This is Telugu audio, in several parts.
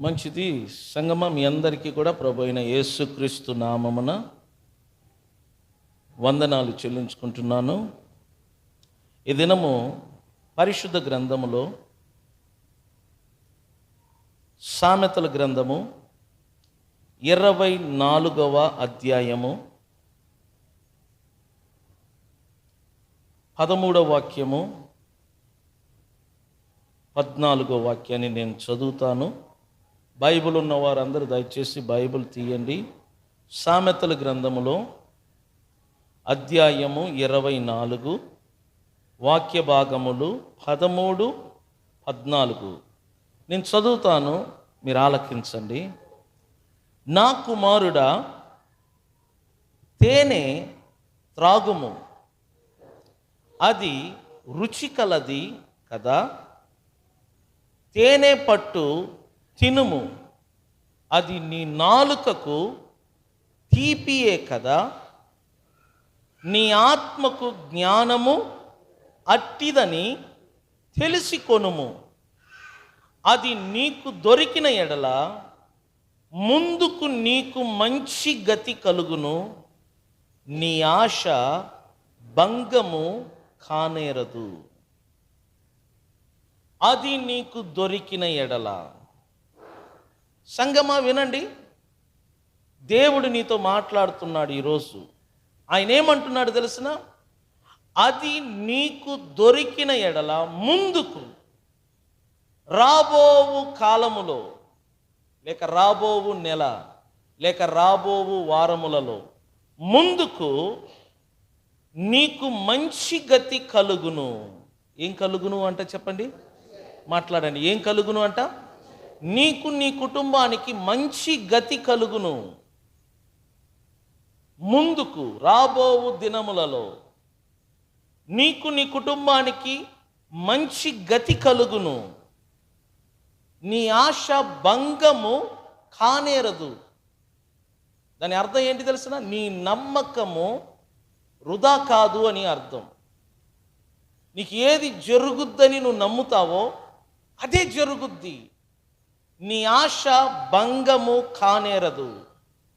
మంచిది. సంగమ మీ అందరికీ కూడా ప్రభు అయిన యేసుక్రీస్తు నామమున వందనాలు చెల్లించుకుంటున్నాను. ఈ దినము పరిశుద్ధ గ్రంథములో సామెతల గ్రంథము 24వ అధ్యాయము 13వ వాక్యము 14వ వాక్యాన్ని నేను చదువుతాను. బైబిల్ ఉన్న వారందరూ దయచేసి బైబిల్ తీయండి. సామెతల గ్రంథములో అధ్యాయము 24 వాక్య భాగములు 13, 14 నేను చదువుతాను, మీరు ఆలకించండి. నా కుమారుడా, తేనె త్రాగుము, అది రుచికలది కదా. తేనె పట్టు తినుము, అది నీ నాలుకకు తీపియే కదా. నీ ఆత్మకు జ్ఞానము అట్టిదని తెలిసి కొనుము, అది నీకు దొరికిన ఎడల ముందుకు నీకు మంచి గతి కలుగును. నీ ఆశ భంగము కానేరదు. అది నీకు దొరికిన ఎడల. సంగమా వినండి, దేవుడు నీతో మాట్లాడుతున్నాడు ఈరోజు. ఆయన ఏమంటున్నాడు తెలుసిన? అది నీకు దొరికిన ఎడల ముందుకు రాబోవు కాలములో, లేక రాబోవు నెల, లేక రాబోవు వారములలో ముందుకు నీకు మంచి గతి కలుగును. ఏం కలుగును అంట చెప్పండి, మాట్లాడండి. ఏం కలుగును అంట? నీకు నీ కుటుంబానికి మంచి గతి కలుగును. ముందుకు రాబోవు దినములలో నీకు నీ కుటుంబానికి మంచి గతి కలుగును. నీ ఆశ భంగము కానేరదు. దాని అర్థం ఏంటి తెలుసిన? నీ నమ్మకము వృధా కాదు అని అర్థం. నీకు ఏది జరుగుద్దని నువ్వు నమ్ముతావో అదే జరుగుద్ది. నీ ఆశ భంగము కానేరదు.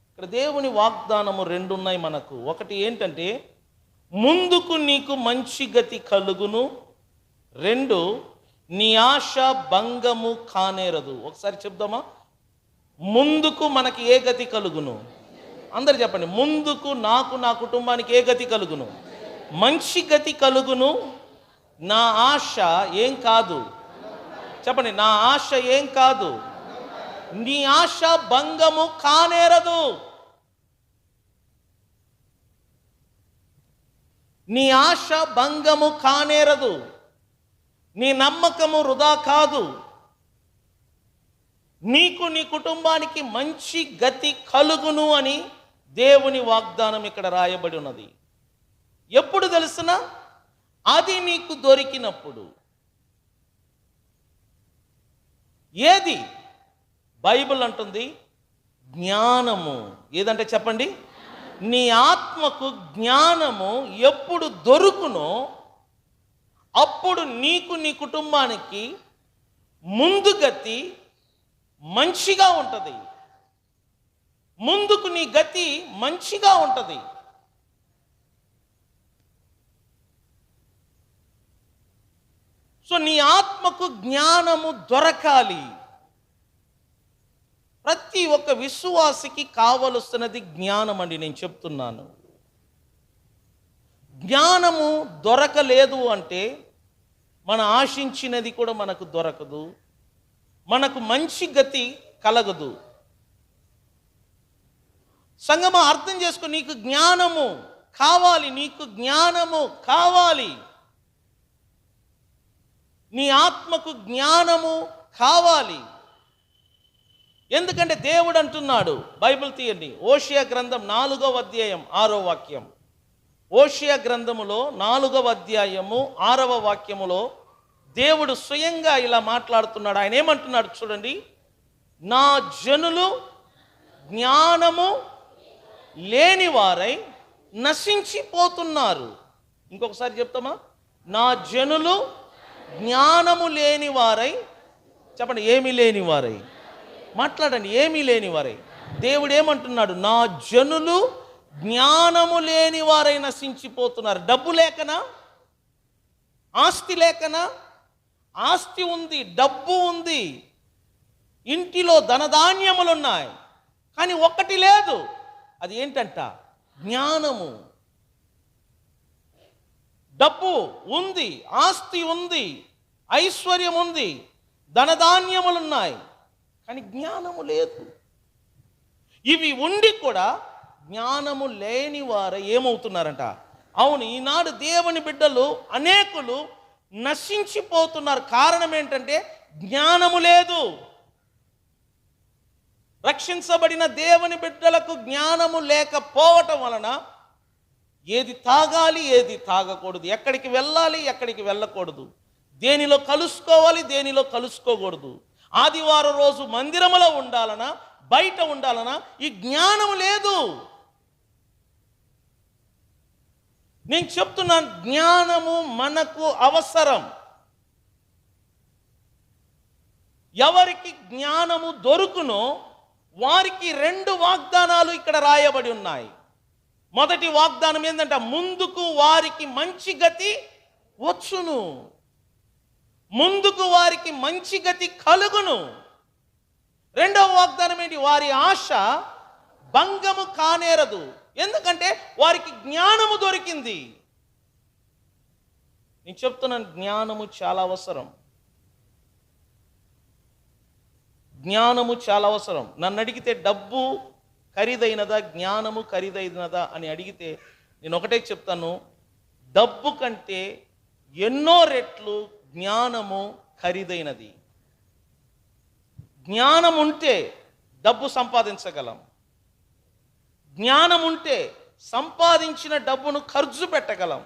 ఇక్కడ దేవుని వాగ్దానము 2 ఉన్నాయి మనకు. ఒకటి ఏంటంటే ముందుకు నీకు మంచి గతి కలుగును. 2, నీ ఆశ భంగము కానేరదు. ఒకసారి చెప్దామా? ముందుకు మనకి ఏ గతి కలుగును? అందరు చెప్పండి. ముందుకు నాకు, నా కుటుంబానికి ఏ గతి కలుగును? మంచి గతి కలుగును. నా ఆశ ఏం కాదు? చెప్పండి. నా ఆశ ఏం కాదు? నీ ఆశ భంగము కానేరదు. నీ ఆశ భంగము కానేరదు. నీ నమ్మకము వృధా కాదు. నీకు నీ కుటుంబానికి మంచి గతి కలుగును అని దేవుని వాగ్దానం ఇక్కడ రాయబడి ఉన్నది. ఎప్పుడు తెలుసునా? అది నీకు దొరికినప్పుడు. ఏది? బైబిల్ అంటుంది జ్ఞానము. ఏదంటే చెప్పండి. నీ ఆత్మకు జ్ఞానము ఎప్పుడు దొరుకునో అప్పుడు నీకు నీ కుటుంబానికి ముందు గతి మంచిగా ఉంటుంది. ముందుకు నీ గతి మంచిగా ఉంటుంది. సో నీ ఆత్మకు జ్ఞానము దొరకాలి. ప్రతి ఒక్క విశ్వాసికి కావలసినది జ్ఞానం అండి. నేను చెప్తున్నాను, జ్ఞానము దొరకలేదు అంటే మన ఆశించినది కూడా మనకు దొరకదు, మనకు మంచి గతి కలగదు. సంగమ అర్థం చేసుకో, నీకు జ్ఞానము కావాలి, నీకు జ్ఞానము కావాలి, నీ ఆత్మకు జ్ఞానము కావాలి. ఎందుకంటే దేవుడు అంటున్నాడు, బైబిల్ తీయండి, ఓషియా గ్రంథం 4వ అధ్యాయం 6వ వాక్యం. ఓషియా గ్రంథములో 4వ అధ్యాయము 6వ వాక్యములో దేవుడు స్వయంగా ఇలా మాట్లాడుతున్నాడు. ఆయన ఏమంటున్నాడు చూడండి. నా జనులు జ్ఞానము లేని వారై నశించిపోతున్నారు. ఇంకొకసారి చెప్తామా? నా జనులు జ్ఞానము లేని వారై, చెప్పండి, ఏమి లేని వారై మాట్లాడండి, ఏమీ లేని వారై. దేవుడు ఏమంటున్నాడు? నా జనులు జ్ఞానము లేని వారై నశించిపోతున్నారు. డబ్బు లేకనా? ఆస్తి లేకనా? ఆస్తి ఉంది, డబ్బు ఉంది, ఇంటిలో ధనధాన్యములున్నాయి, కానీ ఒక్కటి లేదు. అది ఏంటంట? జ్ఞానము. డబ్బు ఉంది, ఆస్తి ఉంది, ఐశ్వర్యం ఉంది, ధనధాన్యములున్నాయి, కానీ జ్ఞానము లేదు. ఇవి ఉండి కూడా జ్ఞానము లేని వారు ఏమవుతున్నారంట? అవును, ఈనాడు దేవుని బిడ్డలు అనేకులు నశించిపోతున్నారు. కారణం ఏంటంటే జ్ఞానము లేదు. రక్షించబడిన దేవుని బిడ్డలకు జ్ఞానము లేకపోవటం వలన ఏది తాగాలి, ఏది తాగకూడదు, ఎక్కడికి వెళ్ళాలి, ఎక్కడికి వెళ్ళకూడదు, దేనిలో కలుసుకోవాలి, దేనిలో కలుసుకోకూడదు, ఆదివారం రోజు మందిరములో ఉండాలనా, బయట ఉండాలనా, ఈ జ్ఞానం లేదు. నేను చెప్తున్నాను, జ్ఞానము మనకు అవసరం. ఎవరికి జ్ఞానము దొరుకునో వారికి 2 వాగ్దానాలు ఇక్కడ రాయబడి ఉన్నాయి. మొదటి వాగ్దానం ఏంటంటే ముందుకు వారికి మంచి గతి వచ్చును, ముందుకు వారికి మంచి గతి కలుగును. రెండవ వాగ్దానం ఏంటి? వారి ఆశ భంగము కానేరదు, ఎందుకంటే వారికి జ్ఞానము దొరికింది. నేను చెప్తున్నాను, జ్ఞానము చాలా అవసరం. జ్ఞానము చాలా అవసరం. నన్ను అడిగితే డబ్బు ఖరీదైనదా, జ్ఞానము ఖరీదైనదా అని అడిగితే నేను ఒకటే చెప్తాను, డబ్బు కంటే ఎన్నో రెట్లు జ్ఞానము ఖరీదైనది. జ్ఞానం ఉంటే డబ్బు సంపాదించగలం. జ్ఞానం ఉంటే సంపాదించిన డబ్బును ఖర్చు పెట్టగలం.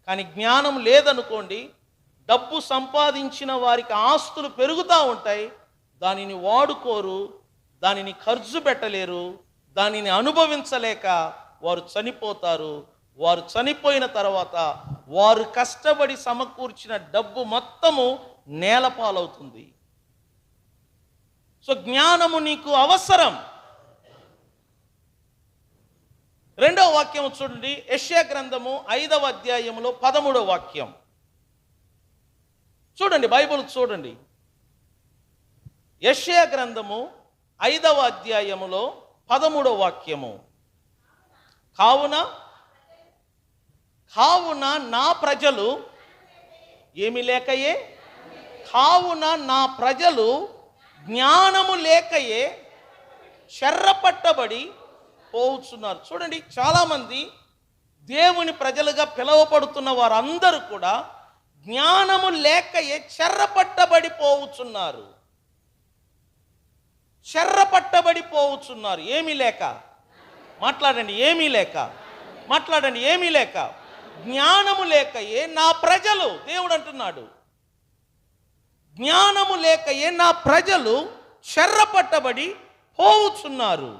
కానీ జ్ఞానం లేదనుకోండి, డబ్బు సంపాదించిన వారికి ఆస్తులు పెరుగుతూ ఉంటాయి, దానిని వాడుకోరు, దానిని ఖర్చు పెట్టలేరు, దానిని అనుభవించలేక వారు చనిపోతారు. వారు చనిపోయిన తర్వాత వారు కష్టపడి సమకూర్చిన డబ్బు మొత్తము నేలపాలవుతుంది. సో జ్ఞానము నీకు అవసరం. రెండవ వాక్యం చూడండి, యెషయా గ్రంథము 5వ అధ్యాయములో 13వ వాక్యం చూడండి, బైబిల్ చూడండి. యెషయా గ్రంథము 5వ అధ్యాయములో 13వ వాక్యము. కావున నా ప్రజలు ఏమి లేకయే, కావున నా ప్రజలు జ్ఞానము లేకయే చెర్రపట్టబడి పోవుచున్నారు. చూడండి, చాలామంది దేవుని ప్రజలుగా పిలువబడుతున్న వారందరూ కూడా జ్ఞానము లేకయే చెర్రపట్టబడి పోవుచున్నారు. చెర్రపట్టబడి పోవుచున్నారు. ఏమీ లేక. మాట్లాడండి, ఏమీ లేక. మాట్లాడండి, ఏమీ లేక. జ్ఞానము లేకయే నా ప్రజలు, దేవుడు అంటున్నాడు, జ్ఞానము లేకయే నా ప్రజలు చెర్రపట్టబడి పోవుచున్నారు.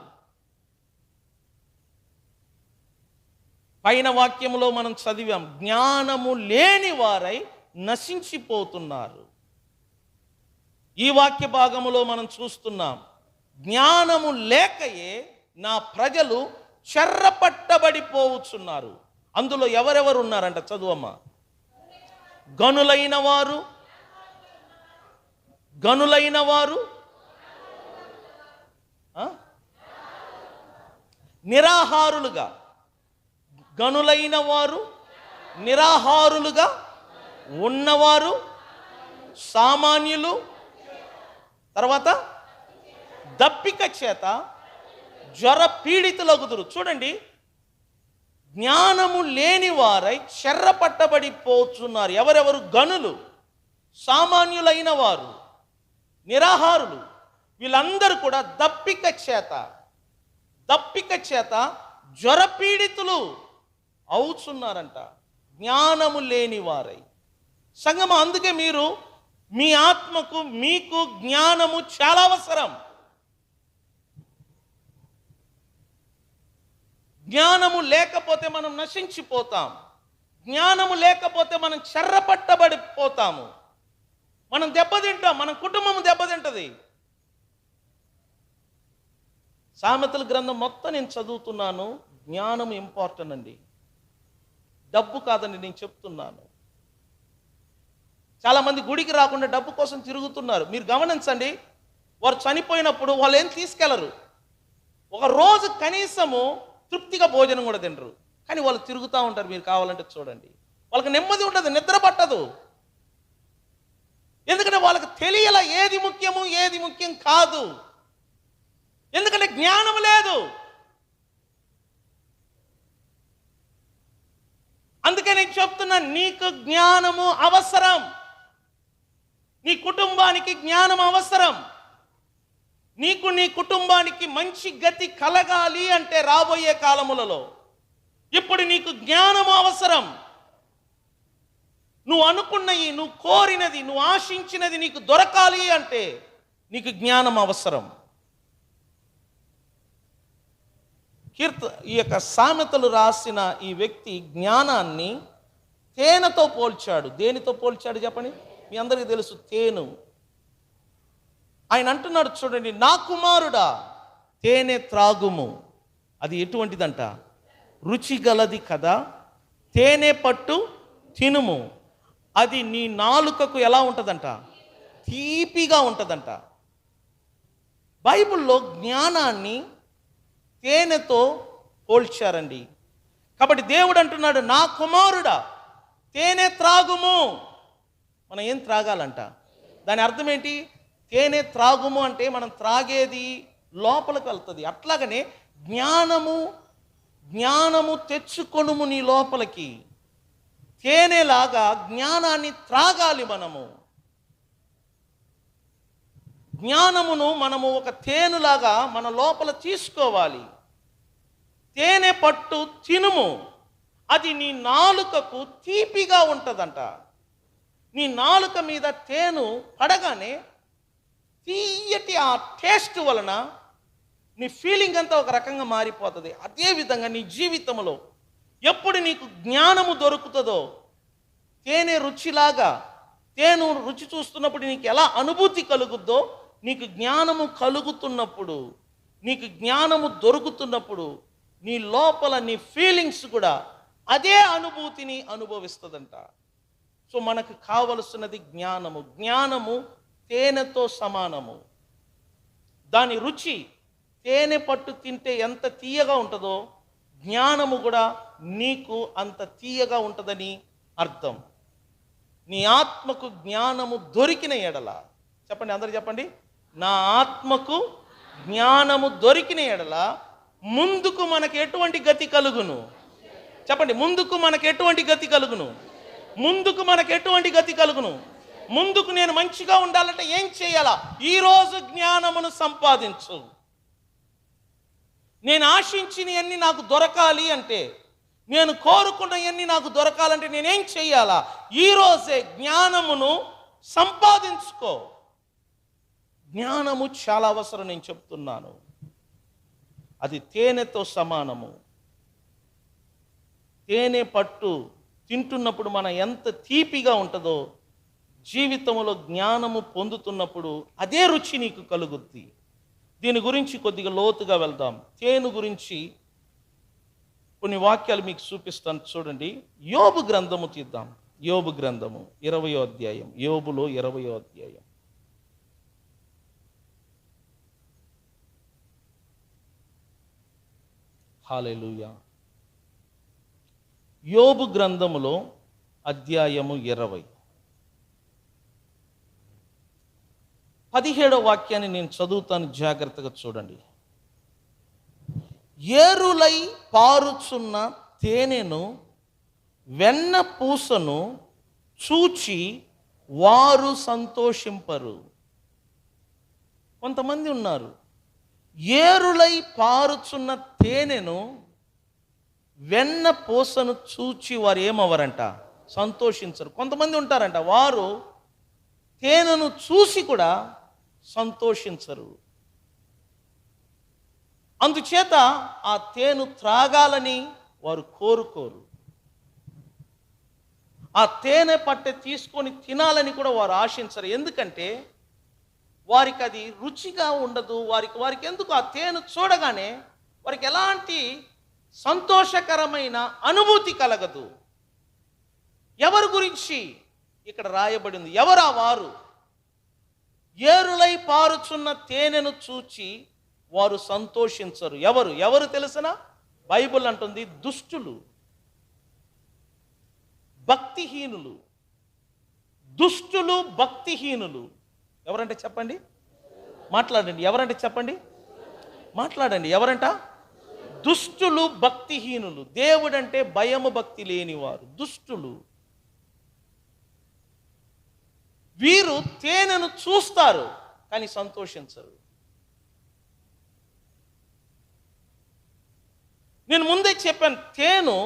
పైన వాక్యములో మనం చదివాం, జ్ఞానము లేని వారై నశించిపోతున్నారు. ఈ వాక్య భాగములో మనం చూస్తున్నాం, జ్ఞానము లేకయే నా ప్రజలు చెర్రపట్టబడిపోవుచున్నారు. అందులో ఎవరెవరు ఉన్నారంట? చదువమ్మా. గనులైన వారు, గనులైన వారు, నిరాహారులుగా, గనులైన వారు, నిరాహారులుగా ఉన్నవారు, సామాన్యులు, తర్వాత దప్పిక చేత జ్వర పీడితులగుదురు. చూడండి, జ్ఞానము లేని వారై చెర్రపట్టబడిపోతున్నారు. ఎవరెవరు? గనులు, సామాన్యులైన వారు, నిరాహారులు, వీళ్ళందరూ కూడా దప్పిక చేత జ్వర పీడితులు అవుతున్నారంట, జ్ఞానము లేని వారై. సంగమ, అందుకే మీరు మీ ఆత్మకు మీకు జ్ఞానము చాలా అవసరం. జ్ఞానము లేకపోతే మనం నశించిపోతాం. జ్ఞానము లేకపోతే మనం చెర్రపట్టబడిపోతాము. మనం దెబ్బతింటాం, మన కుటుంబం దెబ్బతింటది. సామెతల గ్రంథం మొత్తం నేను చదువుతున్నాను. జ్ఞానం ఇంపార్టెంట్ అండి, డబ్బు కాదండి నేను చెప్తున్నాను. చాలామంది గుడికి రాకుండా డబ్బు కోసం తిరుగుతున్నారు. మీరు గమనించండి, వారు చనిపోయినప్పుడు వాళ్ళు ఏం తీసుకెళ్లరు, ఒక రోజు కనీసము తృప్తిగా భోజనం కూడా తినరు, కానీ వాళ్ళు తిరుగుతూ ఉంటారు. మీరు కావాలంటే చూడండి, వాళ్ళకి నెమ్మది ఉండదు, నిద్ర పట్టదు. ఎందుకంటే వాళ్ళకి తెలియలా ఏది ముఖ్యము ఏది ముఖ్యం కాదు. ఎందుకంటే జ్ఞానం లేదు. అందుకే నేను చెప్తున్నా, నీకు జ్ఞానము అవసరం, నీ కుటుంబానికి జ్ఞానం అవసరం. నీకు నీ కుటుంబానికి మంచి గతి కలగాలి అంటే రాబోయే కాలములలో ఇప్పుడు నీకు జ్ఞానము అవసరం. నువ్వు అనుకున్నవి, నువ్వు కోరినది, నువ్వు ఆశించినది నీకు దొరకాలి అంటే నీకు జ్ఞానం అవసరం. ఈ యొక్క సామెతలు రాసిన ఈ వ్యక్తి జ్ఞానాన్ని తేనెతో పోల్చాడు. దేనితో పోల్చాడు చెప్పండి? మీ అందరికీ తెలుసు, తేనె. ఆయన అంటున్నాడు చూడండి, నా కుమారుడా తేనె త్రాగుము, అది ఎటువంటిదంట? రుచిగలది కదా. తేనె పట్టు తినుము, అది నీ నాలుకకు ఎలా ఉంటుందంట? తీపిగా ఉంటుందంట. బైబిల్లో జ్ఞానాన్ని తేనెతో పోల్చారండి. కాబట్టి దేవుడు అంటున్నాడు, నా కుమారుడా తేనె త్రాగుము. మనం ఏం త్రాగాలంట? దాని అర్థం ఏంటి? తేనె త్రాగుము అంటే మనం త్రాగేది లోపలికి వెళ్తుంది. అట్లాగనే జ్ఞానము తెచ్చుకొనుము నీ లోపలికి. తేనెలాగా జ్ఞానాన్ని త్రాగాలి మనము. జ్ఞానమును మనము ఒక తేనెలాగా మన లోపల తీసుకోవాలి. తేనె పట్టు తినుము, అది నీ నాలుకకు తీపిగా ఉంటుందంట. నీ నాలుక మీద తేనె పడగానే తీయటి ఆ టేస్ట్ వలన నీ ఫీలింగ్ అంతా ఒక రకంగా మారిపోతుంది. అదేవిధంగా నీ జీవితంలో ఎప్పుడు నీకు జ్ఞానము దొరుకుతుందో, తేనె రుచిలాగా, తేనె రుచి చూస్తున్నప్పుడు నీకు ఎలా అనుభూతి కలుగుద్దో, నీకు జ్ఞానము కలుగుతున్నప్పుడు, నీకు జ్ఞానము దొరుకుతున్నప్పుడు నీ లోపల నీ ఫీలింగ్స్ కూడా అదే అనుభూతిని అనుభవిస్తుందంట. సో మనకు కావలసినది జ్ఞానము. జ్ఞానము తేనెతో సమానము. దాని రుచి తేనె పట్టు తింటే ఎంత తీయగా ఉంటుందో, జ్ఞానము కూడా నీకు అంత తీయగా ఉంటుందని అర్థం. నీ ఆత్మకు జ్ఞానము దొరికిన ఎడల, చెప్పండి అందరూ చెప్పండి, నా ఆత్మకు జ్ఞానము దొరికిన ఎడల ముందుకు మనకు ఎటువంటి గతి కలుగును? చెప్పండి, ముందుకు మనకు ఎటువంటి గతి కలుగును? ముందుకు మనకు ఎటువంటి గతి కలుగును? ముందుకు నేను మంచిగా ఉండాలంటే ఏం చేయాలా? ఈరోజు జ్ఞానమును సంపాదించు. నేను ఆశించినవన్నీ నాకు దొరకాలి అంటే, నేను కోరుకున్నవన్నీ నాకు దొరకాలంటే నేనేం చేయాలా? ఈరోజే జ్ఞానమును సంపాదించుకో. జ్ఞానము చాలా అవసరం, నేను చెప్తున్నాను. అది తేనెతో సమానము. తేనె పట్టు తింటున్నప్పుడు మన ఎంత తీపిగా ఉంటుందో, జీవితంలో జ్ఞానము పొందుతున్నప్పుడు అదే రుచి నీకు కలుగుద్ది. దీని గురించి కొద్దిగా లోతుగా వెళ్దాం. తేనె గురించి కొన్ని వాక్యాలు మీకు చూపిస్తాను చూడండి. యోబు గ్రంథము తీద్దాం. యోబు గ్రంథము 20వ అధ్యాయం. యోబులో 20వ అధ్యాయం. హల్లెలూయా. యోబు గ్రంథములో అధ్యాయము 20, 17వ వాక్యాన్ని నేను చదువుతాను, జాగ్రత్తగా చూడండి. ఏరులై పారుచున్న తేనెను వెన్న పూసను చూచి వారు సంతోషింపరు. కొంతమంది ఉన్నారు, ఏరులై పారుచున్న తేనెను వెన్న పూసను చూచి వారు ఏమవరంట? సంతోషించరు. కొంతమంది ఉంటారంట, వారు తేనెను చూసి కూడా సంతోషించరు. అందుచేత ఆ తేనె త్రాగాలని వారు కోరుకోరు. ఆ తేనె పట్టె తీసుకొని తినాలని కూడా వారు ఆశించరు. ఎందుకంటే వారికి అది రుచిగా ఉండదు. వారికి ఎందుకు ఆ తేనె చూడగానే వారికి ఎలాంటి సంతోషకరమైన అనుభూతి కలగదు. ఎవరి గురించి ఇక్కడ రాయబడింది? ఎవరా వారు? ఏరులై పారుచున్న తేనెను చూచి వారు సంతోషించరు. ఎవరు తెలుసనా? బైబిల్ అంటుంది దుష్టులు, భక్తిహీనులు. దుష్టులు, భక్తిహీనులు ఎవరంటే చెప్పండి, మాట్లాడండి. ఎవరంటే చెప్పండి, మాట్లాడండి. ఎవరంట? దుష్టులు, భక్తిహీనులు. దేవుడంటే భయము భక్తి లేనివారు దుష్టులు. వీరు తేనెను చూస్తారు కానీ సంతోషించరు. నేను ముందే చెప్పాను, తేనె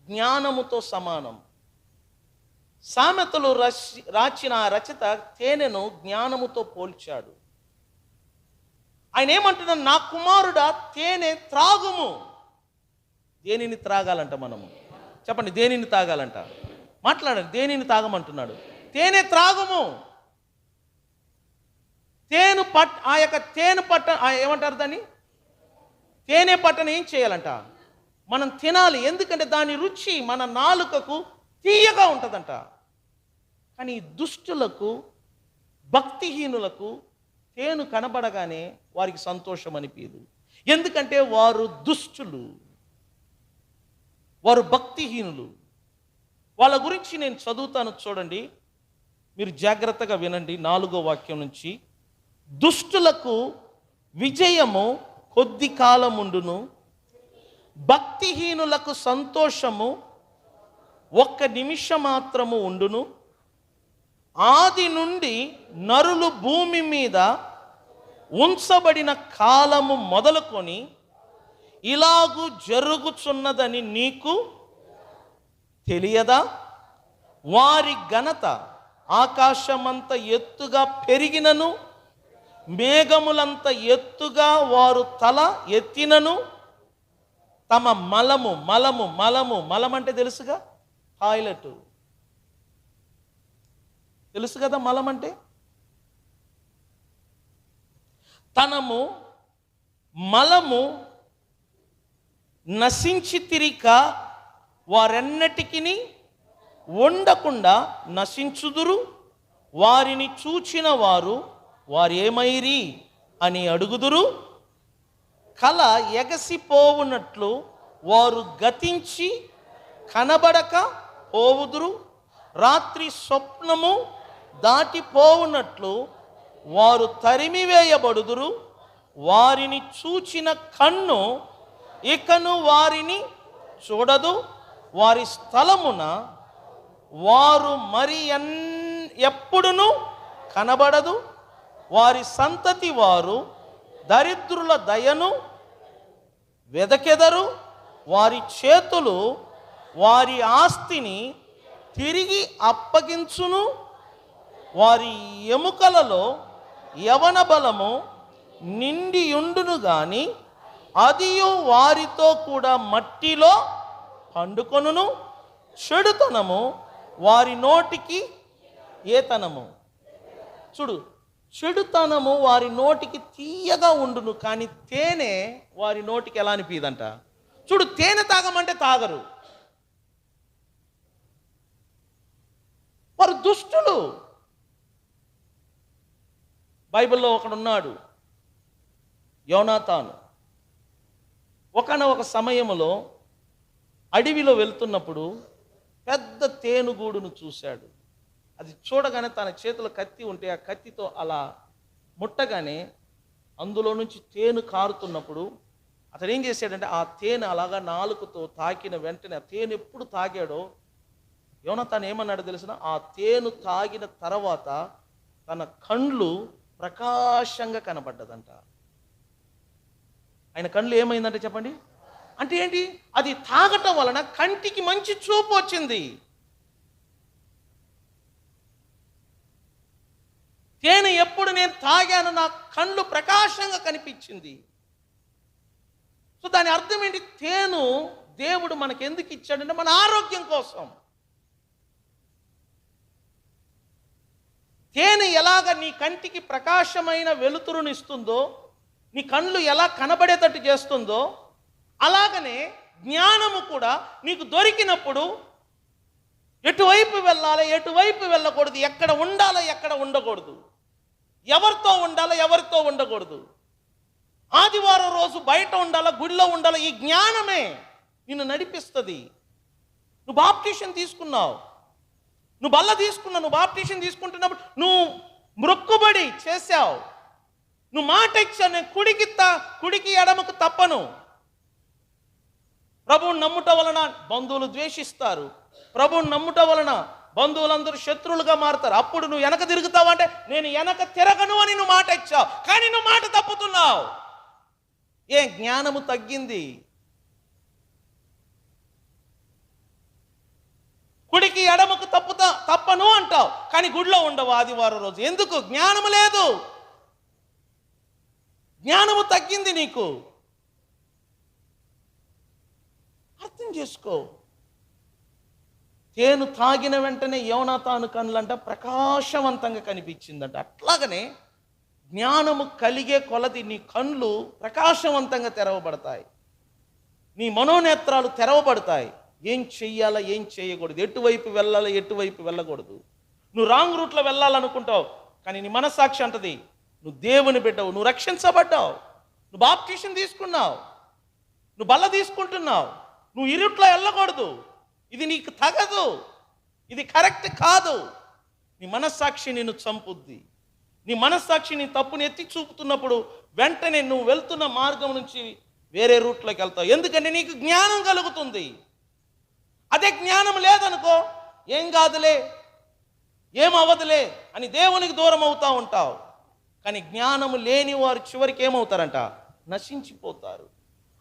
జ్ఞానముతో సమానం. సామెతలు రాసిన రచయిత తేనెను జ్ఞానముతో పోల్చాడు. ఆయన ఏమంటున్నాడు? నా కుమారుడా, తేనె త్రాగుము. దేనిని త్రాగాలంట మనము? చెప్పండి, దేనిని తాగాలంట? మాట్లాడండి. దేనిని తాగమంటున్నాడు? తేనె త్రాగుము. ఆ యొక్క తేనె పట్ట ఏమంటారు దాన్ని? తేనె పట్టను ఏం చేయాలంట? మనం తినాలి. ఎందుకంటే దాని రుచి మన నాలుకకు తీయగా ఉంటుందంట. కానీ దుష్టులకు, భక్తిహీనులకు తేనె కనబడగానే వారికి సంతోషం అనిపించదు. ఎందుకంటే వారు దుష్టులు, వారు భక్తిహీనులు. వాళ్ళ గురించి నేను చదువుతాను, చూడండి. మీరు జాగ్రత్తగా వినండి. 4వ వాక్యం నుంచి, దుష్టులకు విజయము కొద్ది కాలముండును, భక్తిహీనులకు సంతోషము ఒక్క నిమిషం మాత్రము ఉండును. ఆది నుండి నరులు భూమి మీద ఉంచబడిన కాలము మొదలుకొని ఇలాగు జరుగుచున్నదని నీకు తెలియదా? వారి ఘనత ఆకాశమంత ఎత్తుగా పెరిగినను, మేఘములంత ఎత్తుగా వారు తల ఎత్తినను, తమ మలం అంటే తెలుసుగా, టాయిలెట్ తెలుసు కదా. మలం అంటే తనము మలము నశించి తిరిక వారెన్నటికి ఉండకుండా నశించుదురు. వారిని చూచిన వారు వారేమైరి అని అడుగుదురు. కల ఎగసిపోవునట్లు వారు గతించి కనబడక పోవుదురు. రాత్రి స్వప్నము దాటిపోవునట్లు వారు తరిమివేయబడుదురు. వారిని చూచిన కన్ను ఇకను వారిని చూడదు. వారి స్థలమున వారు మరి ఎప్పుడును కనబడదు. వారి సంతతి వారు దరిద్రుల దయను వెదకెదరు. వారి చేతులు వారి ఆస్తిని తిరిగి అప్పగించును. వారి ఎముకలలో యవన బలము నిండియుండును గాని అదియు వారితో కూడా మట్టిలో పండుకొనును. చెడుతనము వారి నోటికి ఏతనము. చూడు, చెడుతనము వారి నోటికి తీయగా ఉండును, కానీ తేనె వారి నోటికి ఎలా అనిపిదంట? చూడు, తేనె తాగమంటే తాగరు. వారు దుష్టులు. బైబిల్లో ఒకడున్నాడు, యోనాతాను. ఒక సమయంలో అడవిలో వెళ్తున్నప్పుడు పెద్ద తేనుగూడును చూశాడు. అది చూడగానే తన చేతిలో కత్తి ఉంటే ఆ కత్తితో అలా ముట్టగానే అందులో నుంచి తేనె కారుతున్నప్పుడు అతను ఏం చేశాడంటే ఆ తేనె అలాగా నాలుకతో తాకిన వెంటనే, ఆ తేనె ఎప్పుడు తాగాడో యోనాతాను ఏమన్నాడు తెలిసిన? ఆ తేనె తాగిన తర్వాత తన కళ్ళు ప్రకాశంగా కనబడ్డదంట. ఆయన కళ్ళు ఏమైందంటే చెప్పండి. అంటే ఏంటి? అది తాగటం వలన కంటికి మంచి చూపు వచ్చింది. తేనె ఎప్పుడు నేను తాగాను నా కళ్ళు ప్రకాశంగా కనిపించింది. సో దాని అర్థం ఏంటి? తేనె దేవుడు మనకు ఎందుకు ఇచ్చాడంటే మన ఆరోగ్యం కోసం. తేనె ఎలాగ నీ కంటికి ప్రకాశమైన వెలుతురునిస్తుందో, నీ కళ్ళు ఎలా కనబడేటట్టు చేస్తుందో, అలాగనే జ్ఞానము కూడా నీకు దొరికినప్పుడు ఎటువైపు వెళ్ళాలి, ఎటువైపు వెళ్ళకూడదు, ఎక్కడ ఉండాలో ఎక్కడ ఉండకూడదు, ఎవరితో ఉండాలో ఎవరితో ఉండకూడదు, ఆదివారం రోజు బయట ఉండాలా గుడిలో ఉండాలా, ఈ జ్ఞానమే నిన్ను నడిపిస్తుంది. నువ్వు బాప్టిషన్ తీసుకున్నావు, నువ్వు బల్ల తీసుకున్నావు, నువ్వు బాప్టిషన్ తీసుకుంటున్నప్పుడు నువ్వు మ్రొక్కుబడి చేశావు, నువ్వు మాట ఇచ్చావు, నేను కుడికి ఎడమకు తప్పను. ప్రభువుని నమ్ముట వలన బంధువులు ద్వేషిస్తారు, ప్రభువుని నమ్ముట వలన బంధువులందరూ శత్రువులుగా మారుతారు. అప్పుడు నువ్వు వెనక తిరుగుతావు అంటే నేను వెనక తిరగను అని నువ్వు మాట ఇచ్చావు, కానీ నువ్వు మాట తప్పుతున్నావు. ఏ జ్ఞానము తగ్గింది. కుడికి ఎడమకు తప్పను అంటావు, కానీ గుడిలో ఉండవు ఆదివారం రోజు. ఎందుకు? జ్ఞానము లేదు, జ్ఞానము తగ్గింది నీకు. అర్థం చేసుకో. తేను తాగిన వెంటనే యోనాతాను కళ్ళంట ప్రకాశవంతంగా కనిపించిందంట. అట్లాగనే జ్ఞానము కలిగే కొలది నీ కళ్ళు ప్రకాశవంతంగా తెరవబడతాయి, నీ మనోనేత్రాలు తెరవబడతాయి. ఏం చెయ్యాలా, ఏం చేయకూడదు, ఎటువైపు వెళ్ళాలా, ఎటువైపు వెళ్ళకూడదు. నువ్వు రాంగ్ రూట్లో వెళ్ళాలనుకుంటావు, కానీ నీ మనస్సాక్షి అంటది నువ్వు దేవుని బిడ్డవు, నువ్వు రక్షించబడ్డావు, నువ్వు బాప్టిషన్ తీసుకున్నావు, నువ్వు బల్ల తీసుకుంటున్నావు, నువ్వు ఇరుట్లో వెళ్ళకూడదు, ఇది నీకు తగదు, ఇది కరెక్ట్ కాదు. నీ మనస్సాక్షి నిన్ను చంపుద్ది. నీ మనస్సాక్షి నీ తప్పుని ఎత్తి చూపుతున్నప్పుడు వెంటనే నువ్వు వెళ్తున్న మార్గం నుంచి వేరే రూట్లోకి వెళ్తావు. ఎందుకంటే నీకు జ్ఞానం కలుగుతుంది. అదే జ్ఞానం లేదనుకో, ఏం కాదులే, ఏం అవ్వదులే అని దేవునికి దూరం అవుతా ఉంటావు. కానీ జ్ఞానము లేని వారు చివరికి ఏమవుతారంట? నశించిపోతారు.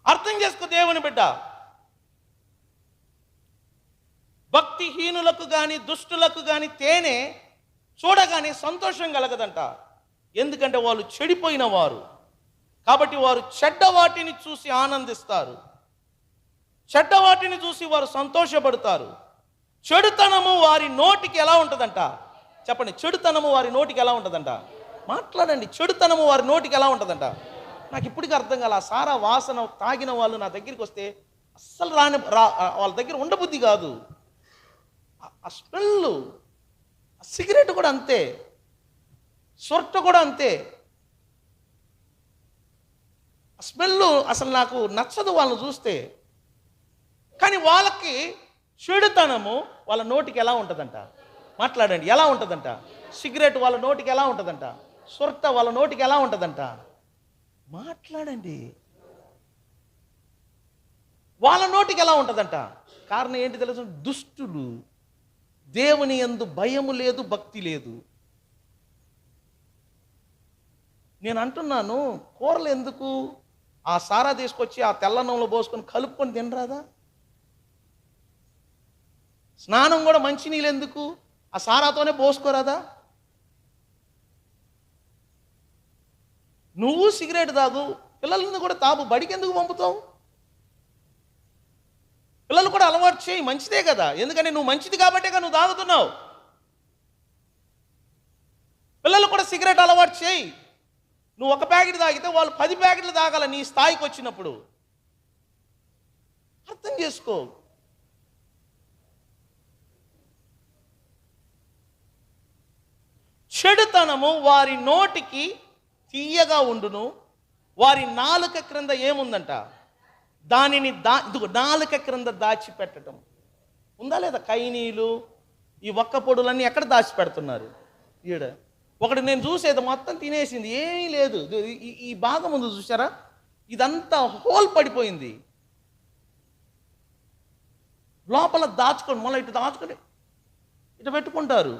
అర్థం చేసుకో దేవుని బిడ్డ. భక్తిహీనులకు కానీ దుష్టులకు కానీ తేనె చూడగానే సంతోషం కలగదంట. ఎందుకంటే వాళ్ళు చెడిపోయిన వారు కాబట్టి వారు చెడ్డ వాటిని చూసి ఆనందిస్తారు, చెడ్డ వాటిని చూసి వారు సంతోషపడతారు. చెడుతనము వారి నోటికి ఎలా ఉంటుందంట? చెప్పండి, చెడుతనము వారి నోటికి ఎలా ఉంటుందంట? మాట్లాడండి. చెడుతనము వారి నోటికి ఎలా ఉంటుందంట? నాకు ఇప్పటికీ అర్థం కాల. సారా వాసన తాగిన వాళ్ళు నా దగ్గరికి వస్తే అస్సలు వాళ్ళ దగ్గర ఉండబుద్ధి కాదు. ఆ స్మెల్, సిగరెట్ కూడా అంతే, సొట్ట కూడా అంతే. ఆ స్మెల్ అసలు నాకు నచ్చదు వాళ్ళని చూస్తే. కానీ వాళ్ళకి చెడుతనము వాళ్ళ నోటికి ఎలా ఉంటుందంట? మాట్లాడండి, ఎలా ఉంటుందంట? సిగరెట్ వాళ్ళ నోటికి ఎలా ఉంటుందంట? సొట్ట వాళ్ళ నోటికి ఎలా ఉంటుందంట? మాట్లాడండి. వాళ్ళ నోటికి ఎలా ఉంటుందంట? కారణం ఏంటి తెలుసు? దుష్టులు, దేవుని యందు భయము లేదు, భక్తి లేదు. నేను అంటున్నాను, కూరలు ఎందుకు ఆ సారా తీసుకొచ్చి ఆ తెల్లన్నంలో పోసుకొని కలుపుకొని తినరాదా? స్నానం కూడా మంచినీళ్ళు ఎందుకు ఆ సారాతోనే పోసుకోరాదా? నువ్వు సిగరెట్ తాగు, పిల్లలను కూడా తాగు, బడికి ఎందుకు పంపుతావు? పిల్లలు కూడా అలవాటు చేయి, మంచిదే కదా. ఎందుకంటే నువ్వు మంచిది కాబట్టే నువ్వు తాగుతున్నావు. పిల్లలు కూడా సిగరెట్ అలవాటు చేయి. నువ్వు ఒక ప్యాకెట్ తాగితే వాళ్ళు 10 ప్యాకెట్లు తాగాల నీ స్థాయికి వచ్చినప్పుడు. అర్థం చేసుకో. చెడుతనము వారి నోటికి తీయగా ఉండును, వారి నాలుక క్రింద ఏముందంట? దానిని నాలుక క్రింద దాచిపెట్టడం ఉందా లేదా? కైనీలు, ఈ ఒక్క పొడులన్నీ ఎక్కడ దాచిపెడుతున్నారు? ఈడ ఒకటి నేను చూసేది మొత్తం తినేసింది, ఏమీ లేదు. ఈ భాగం ముందు చూసారా, ఇదంతా హోల్ పడిపోయింది. లోపల దాచుకొని మళ్ళీ ఇటు దాచుకొని ఇటు పెట్టుకుంటారు.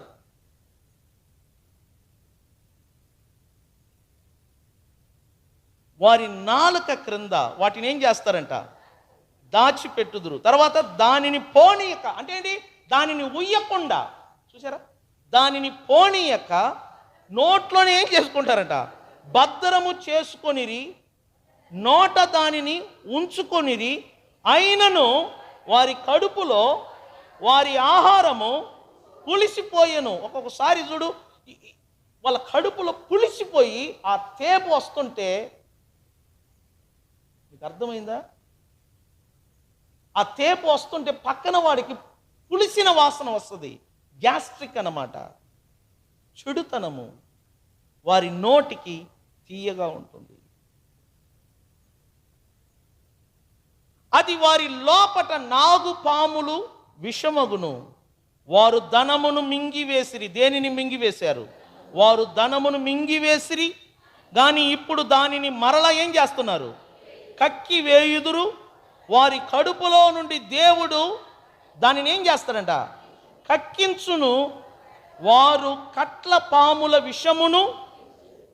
వారి నాలుక క్రింద వాటిని ఏం చేస్తారంట? దాచిపెట్టుదురు. తర్వాత దానిని పోనీయక, అంటే ఏంటి? దానిని ఉయ్యకుండా, చూసారా, దానిని పోనీయక నోట్లోనే ఏం చేసుకుంటారంట? భద్రము చేసుకొనిరి, నోట దానిని ఉంచుకొనిరి. అయినను వారి కడుపులో వారి ఆహారము పులిసిపోయెను. ఒక్కొక్కసారి చూడు, వాళ్ళ కడుపులో పులిసిపోయి ఆ తేపు వస్తుంటే మీకు అర్థమైందా? ఆ తేపు వస్తుంటే పక్కన వాడికి పులిసిన వాసన వస్తుంది. గ్యాస్ట్రిక్ అన్నమాట. చెడుతనము వారి నోటికి తీయగా ఉంటుంది. అది వారి లోపట నాగుపాములు విషమగును. వారు ధనమును మింగివేసిరి. దేనిని మింగివేశారు? వారు ధనమును మింగివేసిరి, కానీ ఇప్పుడు దానిని మరలా ఏం చేస్తున్నారు? కక్కి వేయుదురు. వారి కడుపులో నుండి దేవుడు దానిని ఏం చేస్తాడంట? కక్కించును. వారు కట్ల పాముల విషమును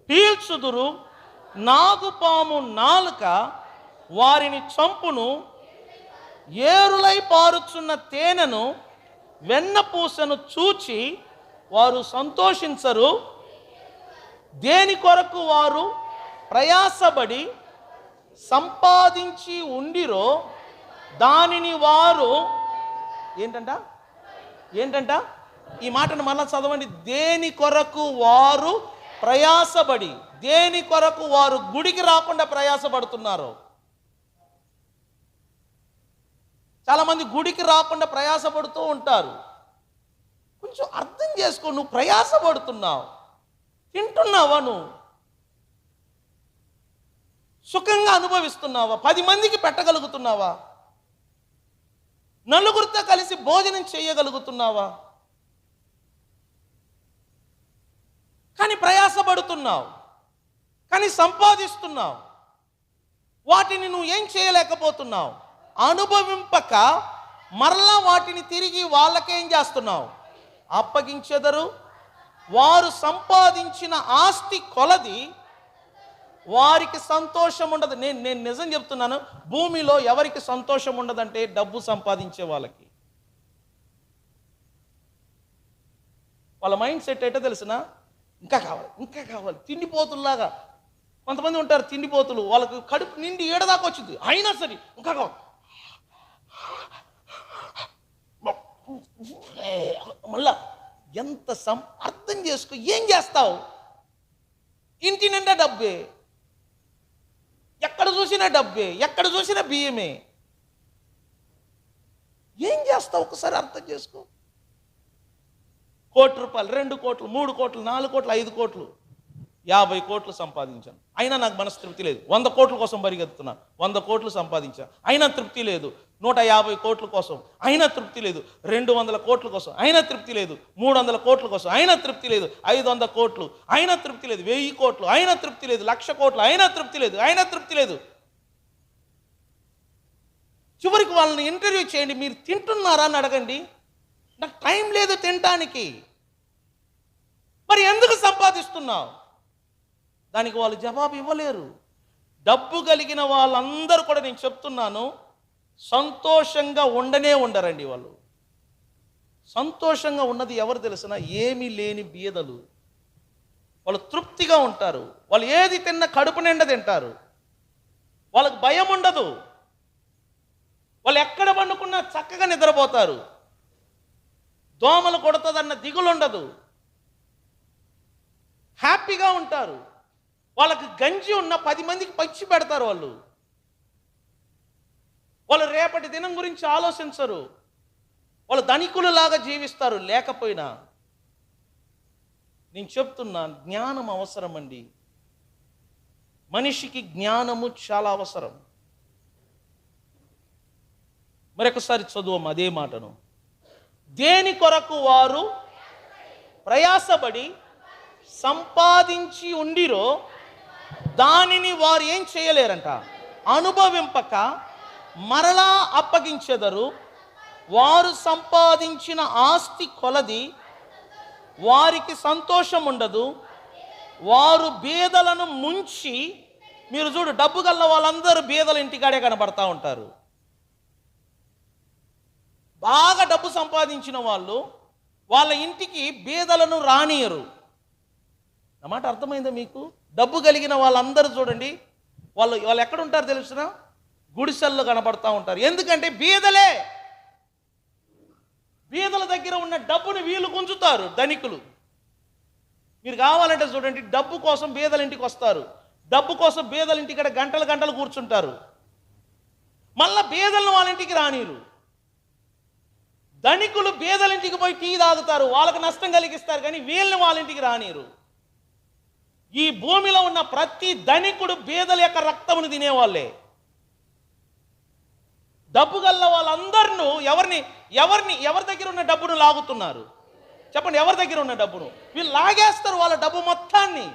పీల్చుదురు. నాగుపాము నాలుక వారిని చంపును. ఏరులై పారుచున్న తేనెను వెన్నపూసను చూచి వారు సంతోషించరు. దేని కొరకు వారు ప్రయాసపడి సంపాదించి ఉండిరో దానిని వారు ఏంటంట ఈ మాటను మళ్ళా చదవండి. దేని కొరకు వారు ప్రయాసపడి, దేని కొరకు వారు గుడికి రాకుండా ప్రయాసపడుతున్నారు. చాలామంది గుడికి రాకుండా ప్రయాసపడుతూ ఉంటారు. కొంచెం అర్థం చేసుకో. నువ్వు ప్రయాసపడుతున్నావు, తింటున్నావా? నువ్వు సుఖంగా అనుభవిస్తున్నావా? 10 మందికి పెట్టగలుగుతున్నావా? నలుగురితో కలిసి భోజనం చేయగలుగుతున్నావా? కానీ ప్రయాసపడుతున్నావు, కానీ సంపాదిస్తున్నావు. వాటిని నువ్వు ఏం చేయలేకపోతున్నావు? అనుభవింపక మరలా వాటిని తిరిగి వాళ్ళకేం చేస్తున్నావు? అప్పగించెదరు. వారు సంపాదించిన ఆస్తి కొలది వారికి సంతోషం ఉండదు. నేను నిజం చెప్తున్నాను. భూమిలో ఎవరికి సంతోషం ఉండదంటే డబ్బు సంపాదించే వాళ్ళకి. వాళ్ళ మైండ్ సెట్ ఏంటో తెలిసిన? ఇంకా కావాలి, ఇంకా కావాలి. తిండిపోతుల్లాగా కొంతమంది ఉంటారు. తిండిపోతులు. వాళ్ళకు కడుపు నిండి ఏడదాకా వచ్చింది, అయినా సరే ఇంకా కావాలి. మళ్ళా ఎంత అర్థం చేసుకో. ఏం చేస్తావు? ఇంటి నిండా డబ్బే, ఎక్కడ చూసినా డబ్బే, ఎక్కడ చూసినా బియ్యమే. ఏం చేస్తావు? ఒకసారి అర్థం చేసుకో. 1 కోటి రూపాయలు, 2 కోట్లు, 3 కోట్లు, 4 కోట్లు, 5 కోట్లు, 50 కోట్లు సంపాదించాను, అయినా నాకు మనస్తృప్తి లేదు. 100 కోట్ల కోసం పరిగెత్తున్నా, 100 కోట్లు సంపాదించాను, అయినా తృప్తి లేదు. 150 కోట్ల కోసం, అయినా తృప్తి లేదు. 200 కోట్ల కోసం, అయినా తృప్తి లేదు. 300 కోట్ల కోసం, అయినా తృప్తి లేదు. 500 కోట్లు, అయినా తృప్తి లేదు. 1000 కోట్లు, అయినా తృప్తి లేదు. 1,00,000 కోట్లు, అయినా తృప్తి లేదు. అయినా తృప్తి లేదు. చివరికి వాళ్ళని ఇంటర్వ్యూ చేయండి. మీరు తింటున్నారా అని అడగండి. నాకు టైం లేదు తినటానికి. మరి ఎందుకు సంపాదిస్తున్నావు? దానికి వాళ్ళు జవాబు ఇవ్వలేరు. డబ్బు కలిగిన వాళ్ళందరూ కూడా నేను చెప్తున్నాను, సంతోషంగా ఉండరండి. వాళ్ళు సంతోషంగా ఉన్నది ఎవరు తెలిసిన? ఏమీ లేని బీదలు. వాళ్ళు తృప్తిగా ఉంటారు. వాళ్ళు ఏది తిన్నా కడుపు నిండా తింటారు. వాళ్ళకి భయం ఉండదు. వాళ్ళు ఎక్కడ పండుకున్నా చక్కగా నిద్రపోతారు. దోమలు కొడుతుందన్న దిగులు ఉండదు. హ్యాపీగా ఉంటారు. వాళ్ళకి గంజి ఉన్న 10 మందికి పంచి పెడతారు. వాళ్ళు రేపటి దినం గురించి ఆలోచించరు. వాళ్ళు ధనికులలాగా జీవిస్తారు. లేకపోయినా నేను చెప్తున్నా, జ్ఞానం అవసరం అండి. మనిషికి జ్ఞానము చాలా అవసరం. మరొకసారి చదువు అదే మాటను. దేని కొరకు వారు ప్రయాసపడి సంపాదించి ఉండిరో దానిని వారు ఏం చేయలేరంట? అనుభవింపక మరలా అప్పగించెదరు. వారు సంపాదించిన ఆస్తి కొలది వారికి సంతోషం ఉండదు. వారు బీదలను ముంచి, మీరు చూడు, డబ్బు గల్ల వాళ్ళందరూ బీదల ఇంటికాడే కనబడతా ఉంటారు. బాగా డబ్బు సంపాదించిన వాళ్ళు వాళ్ళ ఇంటికి బీదలను రానియరు. అన్నమాట అర్థమైందా మీకు? డబ్బు కలిగిన వాళ్ళందరూ చూడండి, వాళ్ళు ఎక్కడ ఉంటారు తెలుసునా? గుడిసెల్లో కనబడతా ఉంటారు. ఎందుకంటే బీదల దగ్గర ఉన్న డబ్బుని వీళ్ళు గుంజుతారు, ధనికులు. మీరు కావాలంటే చూడండి, డబ్బు కోసం బీదల ఇంటికి వస్తారు, డబ్బు కోసం బీదల ఇంటి ఇక్కడ గంటలు గంటలు కూర్చుంటారు, మళ్ళా బీదలను వాళ్ళ ఇంటికి రానిరు. ధనికులు బీదల ఇంటికి పోయి టీ తాగుతారు, వాళ్ళకి నష్టం కలిగిస్తారు, కానీ వీళ్ళని వాళ్ళ ఇంటికి రానిరు. ఈ భూమిలో ఉన్న ప్రతి ధనికుడు బీదల యొక్క రక్తమును తినేవాళ్ళే. డబ్బు గల్ల వాళ్ళందరూ ఎవరి దగ్గర ఉన్న డబ్బును లాగుతున్నారు? చెప్పండి, ఎవరి దగ్గర ఉన్న డబ్బును? వీళ్ళు లాగేస్తారు వాళ్ళ డబ్బు మొత్తాన్ని.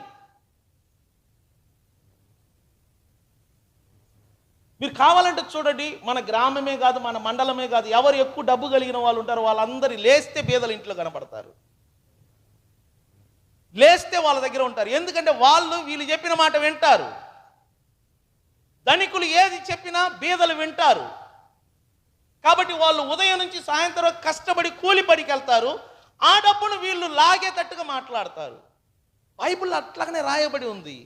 మీరు కావాలంటే చూడండి, మన గ్రామమే కాదు, మన మండలమే కాదు, ఎవరు ఎక్కువ డబ్బు కలిగిన వాళ్ళు ఉంటారో వాళ్ళందరూ లేస్తే బీదల ఇంట్లో కనపడతారు, లేస్తే వాళ్ళ దగ్గర ఉంటారు. ఎందుకంటే వీళ్ళు చెప్పిన మాట వింటారు. ధనికులు ఏది చెప్పినా బీదలు వింటారు. కాబట్టి వాళ్ళు ఉదయం నుంచి సాయంత్రం కష్టపడి కూలిపడికి వెళ్తారు, ఆ డబ్బును వీళ్ళు లాగేటట్టుగా మాట్లాడతారు. బైబిల్ అట్లాగనే రాయబడి ఉంది.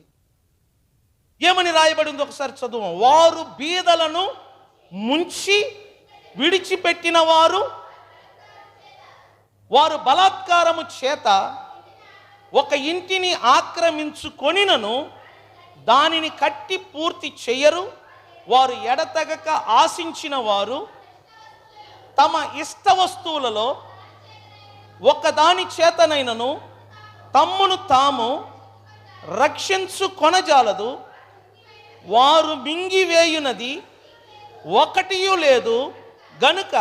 ఏమని రాయబడి ఉంది ఒకసారి చదువు. వారు బీదలను ముంచి విడిచిపెట్టిన వారు బలాత్కారము చేత ఒక ఇంటిని ఆక్రమించుకొనినను దానిని కట్టి పూర్తి చెయ్యరు. వారు ఎడతెగక ఆశించిన వారు తమ ఇష్ట వస్తువులలో ఒకదాని చేతనైనను తమ్మును తాము రక్షించుకొనజాలదు. వారు మింగివేయునది ఒకటియూ లేదు గనుక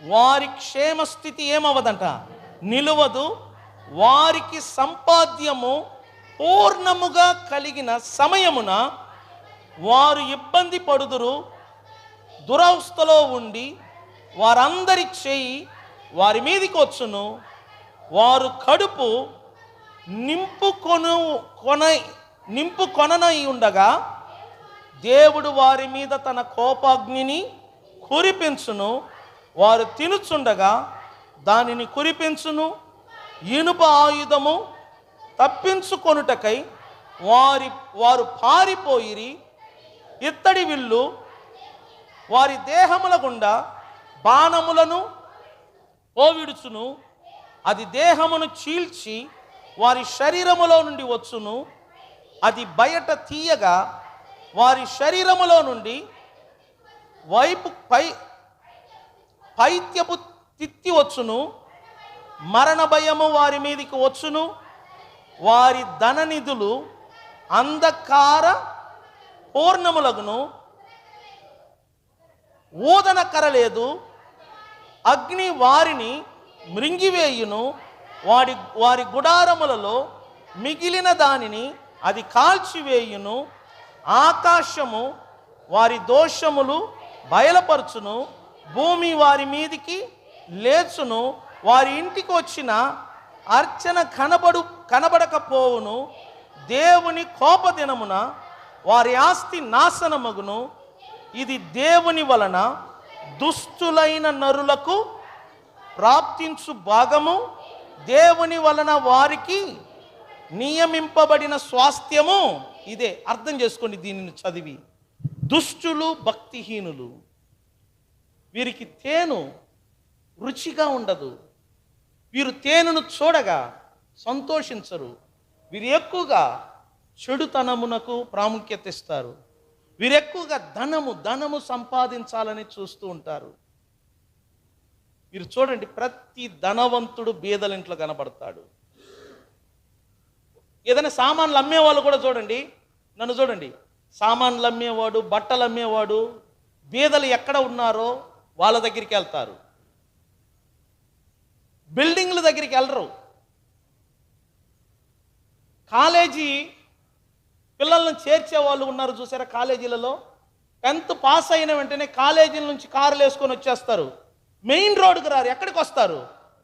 వారి క్షేమస్థితి ఏమవదంట, నిలువదు. వారికి సంపాద్యము పూర్ణముగా కలిగిన సమయమున వారు ఇబ్బంది పడుదురు. దురవస్థలో ఉండి వారందరి చేయి వారి మీదికి వచ్చును. వారు కడుపు నింపుకొననై ఉండగా దేవుడు వారి మీద తన కోపాగ్నిని కురిపించును. వారు తినుచుండగా దానిని కురిపించును. ఇనుప ఆయుధము తప్పించుకొనుటకై వారు పారిపోయిరి. ఇత్తడి విల్లు వారి దేహముల గుండా బాణములను పోవిడుచును. అది దేహమును చీల్చి వారి శరీరములో నుండి వచ్చును. అది బయట తీయగా వారి శరీరములో నుండి పైత్యపు తిత్తి వచ్చును. మరణ భయము వారి మీదికి వచ్చును. వారి ధననిధులు అంధకార పూర్ణములగును. ఊదన కరలేదు. అగ్ని వారిని మృంగివేయును. వారి గుడారములలో మిగిలిన దానిని అది కాల్చివేయును. ఆకాశము వారి దోషములు బయలుపరచును. భూమి వారి మీదికి లేచును. వారి ఇంటికి వచ్చిన అర్చన కనబడకపోవును. దేవుని కోపదినమున వారి ఆస్తి నాశనమగును. ఇది దేవుని వలన దుష్టులైన నరులకు ప్రాప్తించు భాగము. దేవుని వలన వారికి నియమింపబడిన స్వాస్థ్యము ఇదే. అర్థం చేసుకోండి దీనిని చదివి. దుష్టులు, భక్తిహీనులు, వీరికి తేనె రుచిగా ఉండదు. వీరు తేనెను చూడగా సంతోషించరు. వీరు ఎక్కువగా చెడుతనమునకు ప్రాముఖ్యత ఇస్తారు. వీరు ఎక్కువగా ధనము సంపాదించాలని చూస్తూ ఉంటారు. మీరు చూడండి, ప్రతి ధనవంతుడు బీదల ఇంట్లో కనబడతాడు. ఏదైనా సామాన్లు అమ్మేవాళ్ళు కూడా చూడండి, నన్ను చూడండి, సామాన్లు అమ్మేవాడు, బట్టలు అమ్మేవాడు, బీదలు ఎక్కడ ఉన్నారో వాళ్ళ దగ్గరికి వెళ్తారు. బిల్డింగ్ల దగ్గరికి వెళ్ళరు. కాలేజీ పిల్లలను చేర్చే వాళ్ళు ఉన్నారు చూసారా, కాలేజీలలో 10th పాస్ అయిన వెంటనే కాలేజీల నుంచి కారులు వేసుకొని వచ్చేస్తారు. మెయిన్ రోడ్డుకు రారు. ఎక్కడికి వస్తారు?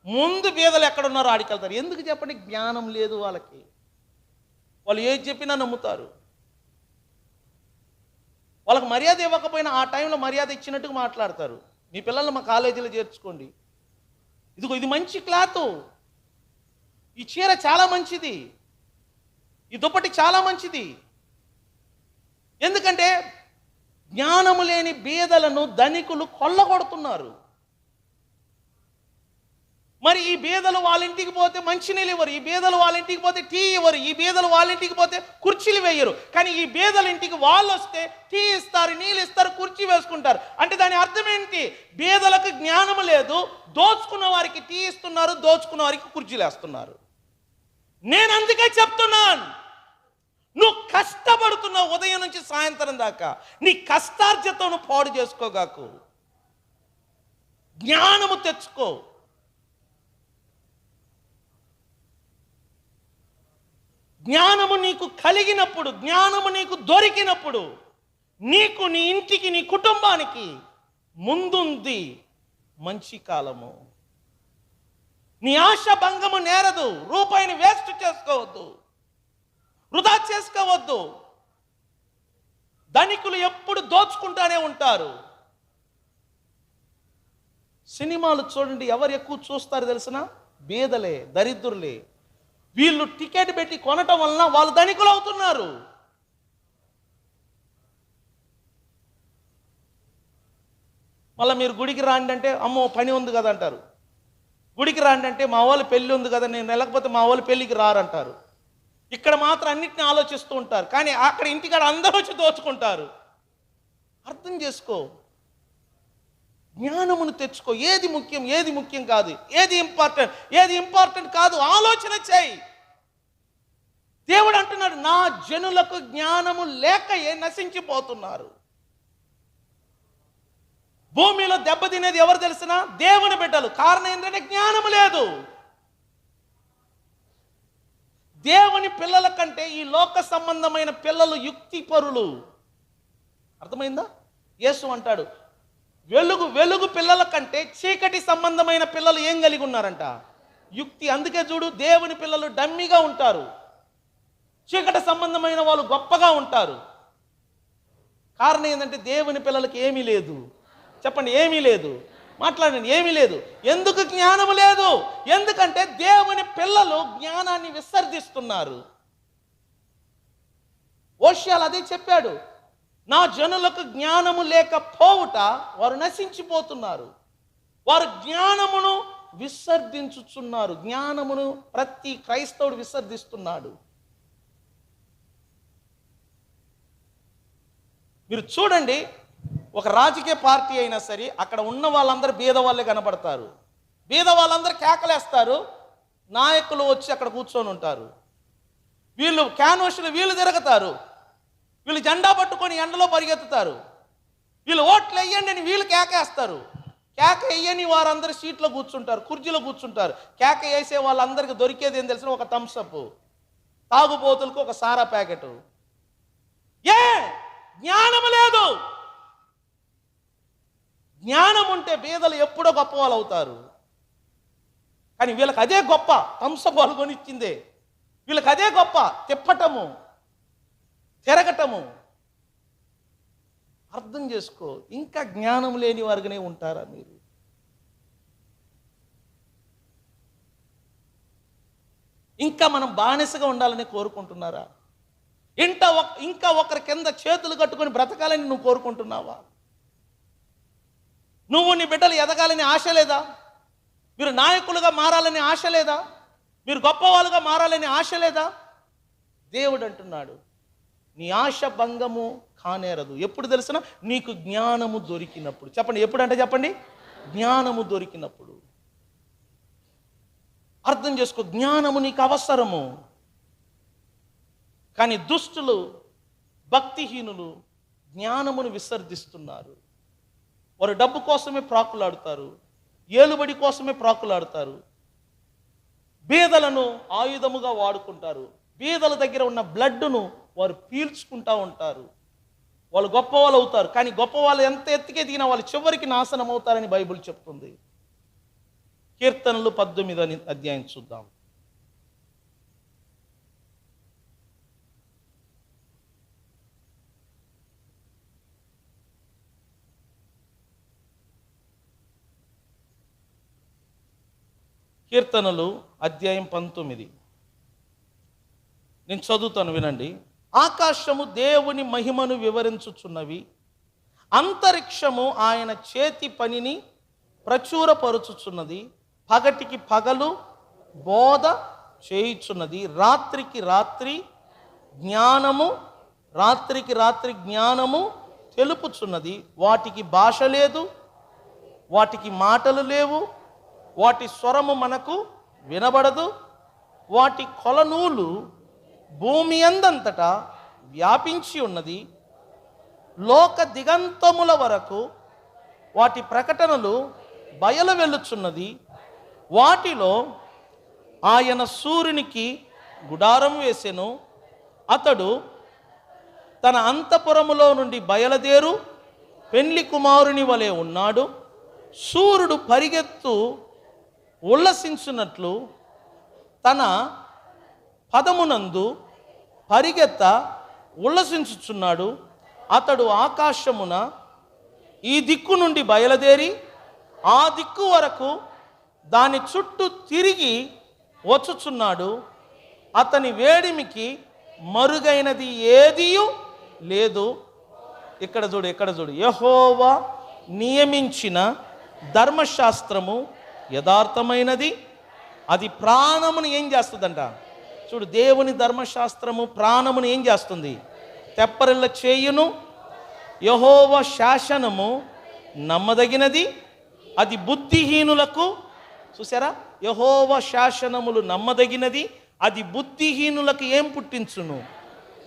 ముందు బీదలు ఎక్కడున్నారో ఆడికి వెళ్తారు. ఎందుకు చెప్పండి? జ్ఞానం లేదు వాళ్ళకి. వాళ్ళు ఏది చెప్పినా నమ్ముతారు. వాళ్ళకి మర్యాద ఇవ్వకపోయినా ఆ టైంలో మర్యాద ఇచ్చినట్టుగా మాట్లాడతారు. మీ పిల్లల్ని మా కాలేజీలో చేర్చుకోండి, ఇది మంచి క్లాత్, ఈ చీర చాలా మంచిది, ఈ దుప్పటి చాలా మంచిది. ఎందుకంటే జ్ఞానము లేని బీదలను ధనికులు కొల్లగొడుతున్నారు. మరి ఈ బీదలు వాళ్ళ ఇంటికి పోతే మంచినీళ్ళు ఇవ్వరు, ఈ బీదలు వాళ్ళ ఇంటికి పోతే టీ ఇవ్వరు, ఈ బీదలు వాళ్ళ ఇంటికి పోతే కుర్చీలు వేయరు. కానీ ఈ బీదల ఇంటికి వాళ్ళు వస్తే టీ ఇస్తారు, నీళ్ళు ఇస్తారు, కుర్చీ వేసుకుంటారు. అంటే దాని అర్థం ఏంటి? బీదలకు జ్ఞానము లేదు, దోచుకున్న వారికి టీ ఇస్తున్నారు, దోచుకున్న వారికి కుర్చీలు వేస్తున్నారు. నేను అందుకే చెప్తున్నాను, నువ్వు కష్టపడుతున్నావు ఉదయం నుంచి సాయంత్రం దాకా, నీ కష్టార్జితను పాడు చేసుకోగాకు, జ్ఞానము తెచ్చుకో. జ్ఞానము నీకు కలిగినప్పుడు, జ్ఞానము నీకు దొరికినప్పుడు, నీకు, నీ ఇంటికి, నీ కుటుంబానికి ముందుంది మంచి కాలము. నీ ఆశ భంగము నేరదు. రూపాయిని వేస్ట్ చేసుకోవద్దు, వృధా చేసుకోవద్దు. ధనికులు ఎప్పుడు దోచుకుంటానే ఉంటారు. సినిమాలు చూడండి, ఎవరు ఎక్కువ చూస్తారు తెలిసిన? బీదలే, దరిద్రులే. వీళ్ళు టికెట్ పెట్టి కొనటం వలన వాళ్ళు ధనికులు అవుతున్నారు. మళ్ళీ మీరు గుడికి రాండి అంటే, అమ్మో పని ఉంది కదా అంటారు. గుడికి రాండి అంటే, మా వాళ్ళ పెళ్ళి ఉంది కదా, నేను వెళ్ళకపోతే మా వాళ్ళ పెళ్ళికి రారంటారు. ఇక్కడ మాత్రం అన్నిటిని ఆలోచిస్తూ ఉంటారు, కానీ అక్కడ ఇంటికాడ అందరూ వచ్చి దోచుకుంటారు. అర్థం చేసుకో, జ్ఞానమును తెచ్చుకో. ఏది ముఖ్యం, ఏది ముఖ్యం కాదు, ఏది ఇంపార్టెంట్, ఏది ఇంపార్టెంట్ కాదు, ఆలోచన చేయి. దేవుడు అంటున్నాడు, నా జనులకు జ్ఞానము లేక నశించిపోతున్నారు. భూమిలో దెబ్బతినేది ఎవరు తెలిసినా? దేవుని బిడ్డలు. కారణం ఏంటంటే జ్ఞానము లేదు. దేవుని పిల్లల కంటే ఈ లోక సంబంధమైన పిల్లలు యుక్తి పరులు. అర్థమైందా? యేసు అంటాడు, వెలుగు పిల్లల కంటే చీకటి సంబంధమైన పిల్లలు ఏం కలిగి ఉన్నారంట? యుక్తి. అందుకే చూడు, దేవుని పిల్లలు డమ్మిగా ఉంటారు, చీకటి సంబంధమైన వాళ్ళు గొప్పగా ఉంటారు. కారణం ఏంటంటే దేవుని పిల్లలకి ఏమీ లేదు. చెప్పండి, ఏమీ లేదు. మాట్లాడండి, ఏమీ లేదు. ఎందుకు జ్ఞానము లేదు? ఎందుకంటే దేవుని పిల్లలు జ్ఞానాన్ని విసర్జిస్తున్నారు. ఓషియాలు అదే చెప్పాడు, నా జనులకు జ్ఞానము లేకపోవుట వారు నశించిపోతున్నారు. వారు జ్ఞానమును విసర్జించుచున్నారు. జ్ఞానమును ప్రతి క్రైస్తవుడు విసర్జిస్తున్నాడు. మీరు చూడండి, ఒక రాజకీయ పార్టీ అయినా సరే, అక్కడ ఉన్న వాళ్ళందరూ బీద వాళ్ళే కనపడతారు. బీద వాళ్ళందరూ కేకలేస్తారు, నాయకులు వచ్చి అక్కడ కూర్చొని ఉంటారు. వీళ్ళు క్యాన్వాస్లు వీళ్ళు తిరుగుతారు, వీళ్ళు జెండా పట్టుకొని ఎండలో పరిగెత్తుతారు. వీళ్ళు ఓట్లు వేయండి అని వీళ్ళు కేకేస్తారు. కేక వేయని వారందరూ సీట్లో కూర్చుంటారు, కుర్చీలో కూర్చుంటారు. కేక వేసే వాళ్ళందరికీ దొరికేది ఏం తెలిసిన? ఒక థమ్స్అప్, తాగుబోతులకు ఒక సారా ప్యాకెట్. జ్ఞానము లేదు. జ్ఞానం ఉంటే బీదలు ఎప్పుడో గొప్ప వాళ్ళు అవుతారు. కానీ వీళ్ళకి అదే గొప్ప, థమ్స్అప్ పాల్గొని ఇచ్చిందే. వీళ్ళకి అదే గొప్ప, తిప్పటము, తిరగటము. అర్థం చేసుకో, ఇంకా జ్ఞానం లేని వారుగానే ఉంటారా మీరు? ఇంకా మనం బానిసగా ఉండాలని కోరుకుంటున్నారా? ఇంకా ఒకరి కింద చేతులు కట్టుకొని బ్రతకాలని నువ్వు కోరుకుంటున్నావా? నువ్వు, నీ బిడ్డలు ఎదగాలని ఆశ లేదా? మీరు నాయకులుగా మారాలని ఆశ లేదా? మీరు గొప్పవాళ్ళుగా మారాలని ఆశ లేదా? దేవుడు అంటున్నాడు, నీ ఆశ భంగము కానేరదు. ఎప్పుడు తెలిసిన? నీకు జ్ఞానము దొరికినప్పుడు. చెప్పండి, ఎప్పుడంటే చెప్పండి, జ్ఞానము దొరికినప్పుడు. అర్థం చేసుకో, జ్ఞానము నీకు అవసరము. కానీ దుష్టులు, భక్తిహీనులు జ్ఞానమును విసర్జిస్తున్నారు. వారు డబ్బు కోసమే ప్రాకులాడుతారు, ఏలుబడి కోసమే ప్రాకులాడుతారు. బీదలను ఆయుధముగా వాడుకుంటారు. బీదల దగ్గర ఉన్న బ్లడ్ను వారు పీల్చుకుంటూ ఉంటారు. వాళ్ళు గొప్పవాళ్ళు అవుతారు, కానీ గొప్పవాళ్ళు ఎంత ఎత్తుకే దిగినా వాళ్ళు చివరికి నాశనం అవుతారని బైబిల్ చెప్తుంది. కీర్తనలు 18వ అధ్యాయం చూద్దాం. కీర్తనలు అధ్యాయం 19. నేను చదువుతాను, వినండి. ఆకాశము దేవుని మహిమను వివరించుచున్నవి, అంతరిక్షము ఆయన చేతి పనిని ప్రచురపరుచుచున్నది. పగటికి పగలు బోధ చేయుచున్నది, రాత్రికి రాత్రి జ్ఞానము రాత్రికి రాత్రి జ్ఞానము తెలుపుచున్నది. వాటికి భాష లేదు, వాటికి మాటలు లేవు, వాటి స్వరము మనకు వినబడదు. వాటి కొలనూలు భూమి అందంతటా వ్యాపించి ఉన్నది. లోక దిగంతముల వరకు వాటి ప్రకటనలు బయలు వెళ్ళుచున్నది. వాటిలో ఆయన సూర్యునికి గుడారం వేసెను. అతడు తన అంతఃపురములో నుండి బయలుదేరు పెండ్లి కుమారుని వలె ఉన్నాడు. సూర్యుడు పరిగెత్తు ఉల్లసించున్నట్లు తన పదమునందు పరిగెత్త ఉల్లసించుచున్నాడు. అతడు ఆకాశమున ఈ దిక్కు నుండి బయలుదేరి ఆ దిక్కు వరకు దాని చుట్టూ తిరిగి వచ్చుచున్నాడు. అతని వేడిమికి మరుగైనది ఏదియూ లేదు. ఇక్కడ చూడు, యెహోవా నియమించిన ధర్మశాస్త్రము యథార్థమైనది, అది ప్రాణమును ఏం చేస్తుందంట? చూడు, దేవుని ధర్మశాస్త్రము ప్రాణమును ఏం చేస్తుంది? తెప్పరిల్ల చేయును. యెహోవా శాసనము నమ్మదగినది, అది బుద్ధిహీనులకు, చూసారా, యెహోవా శాసనములు నమ్మదగినది, అది బుద్ధిహీనులకు ఏం పుట్టించును?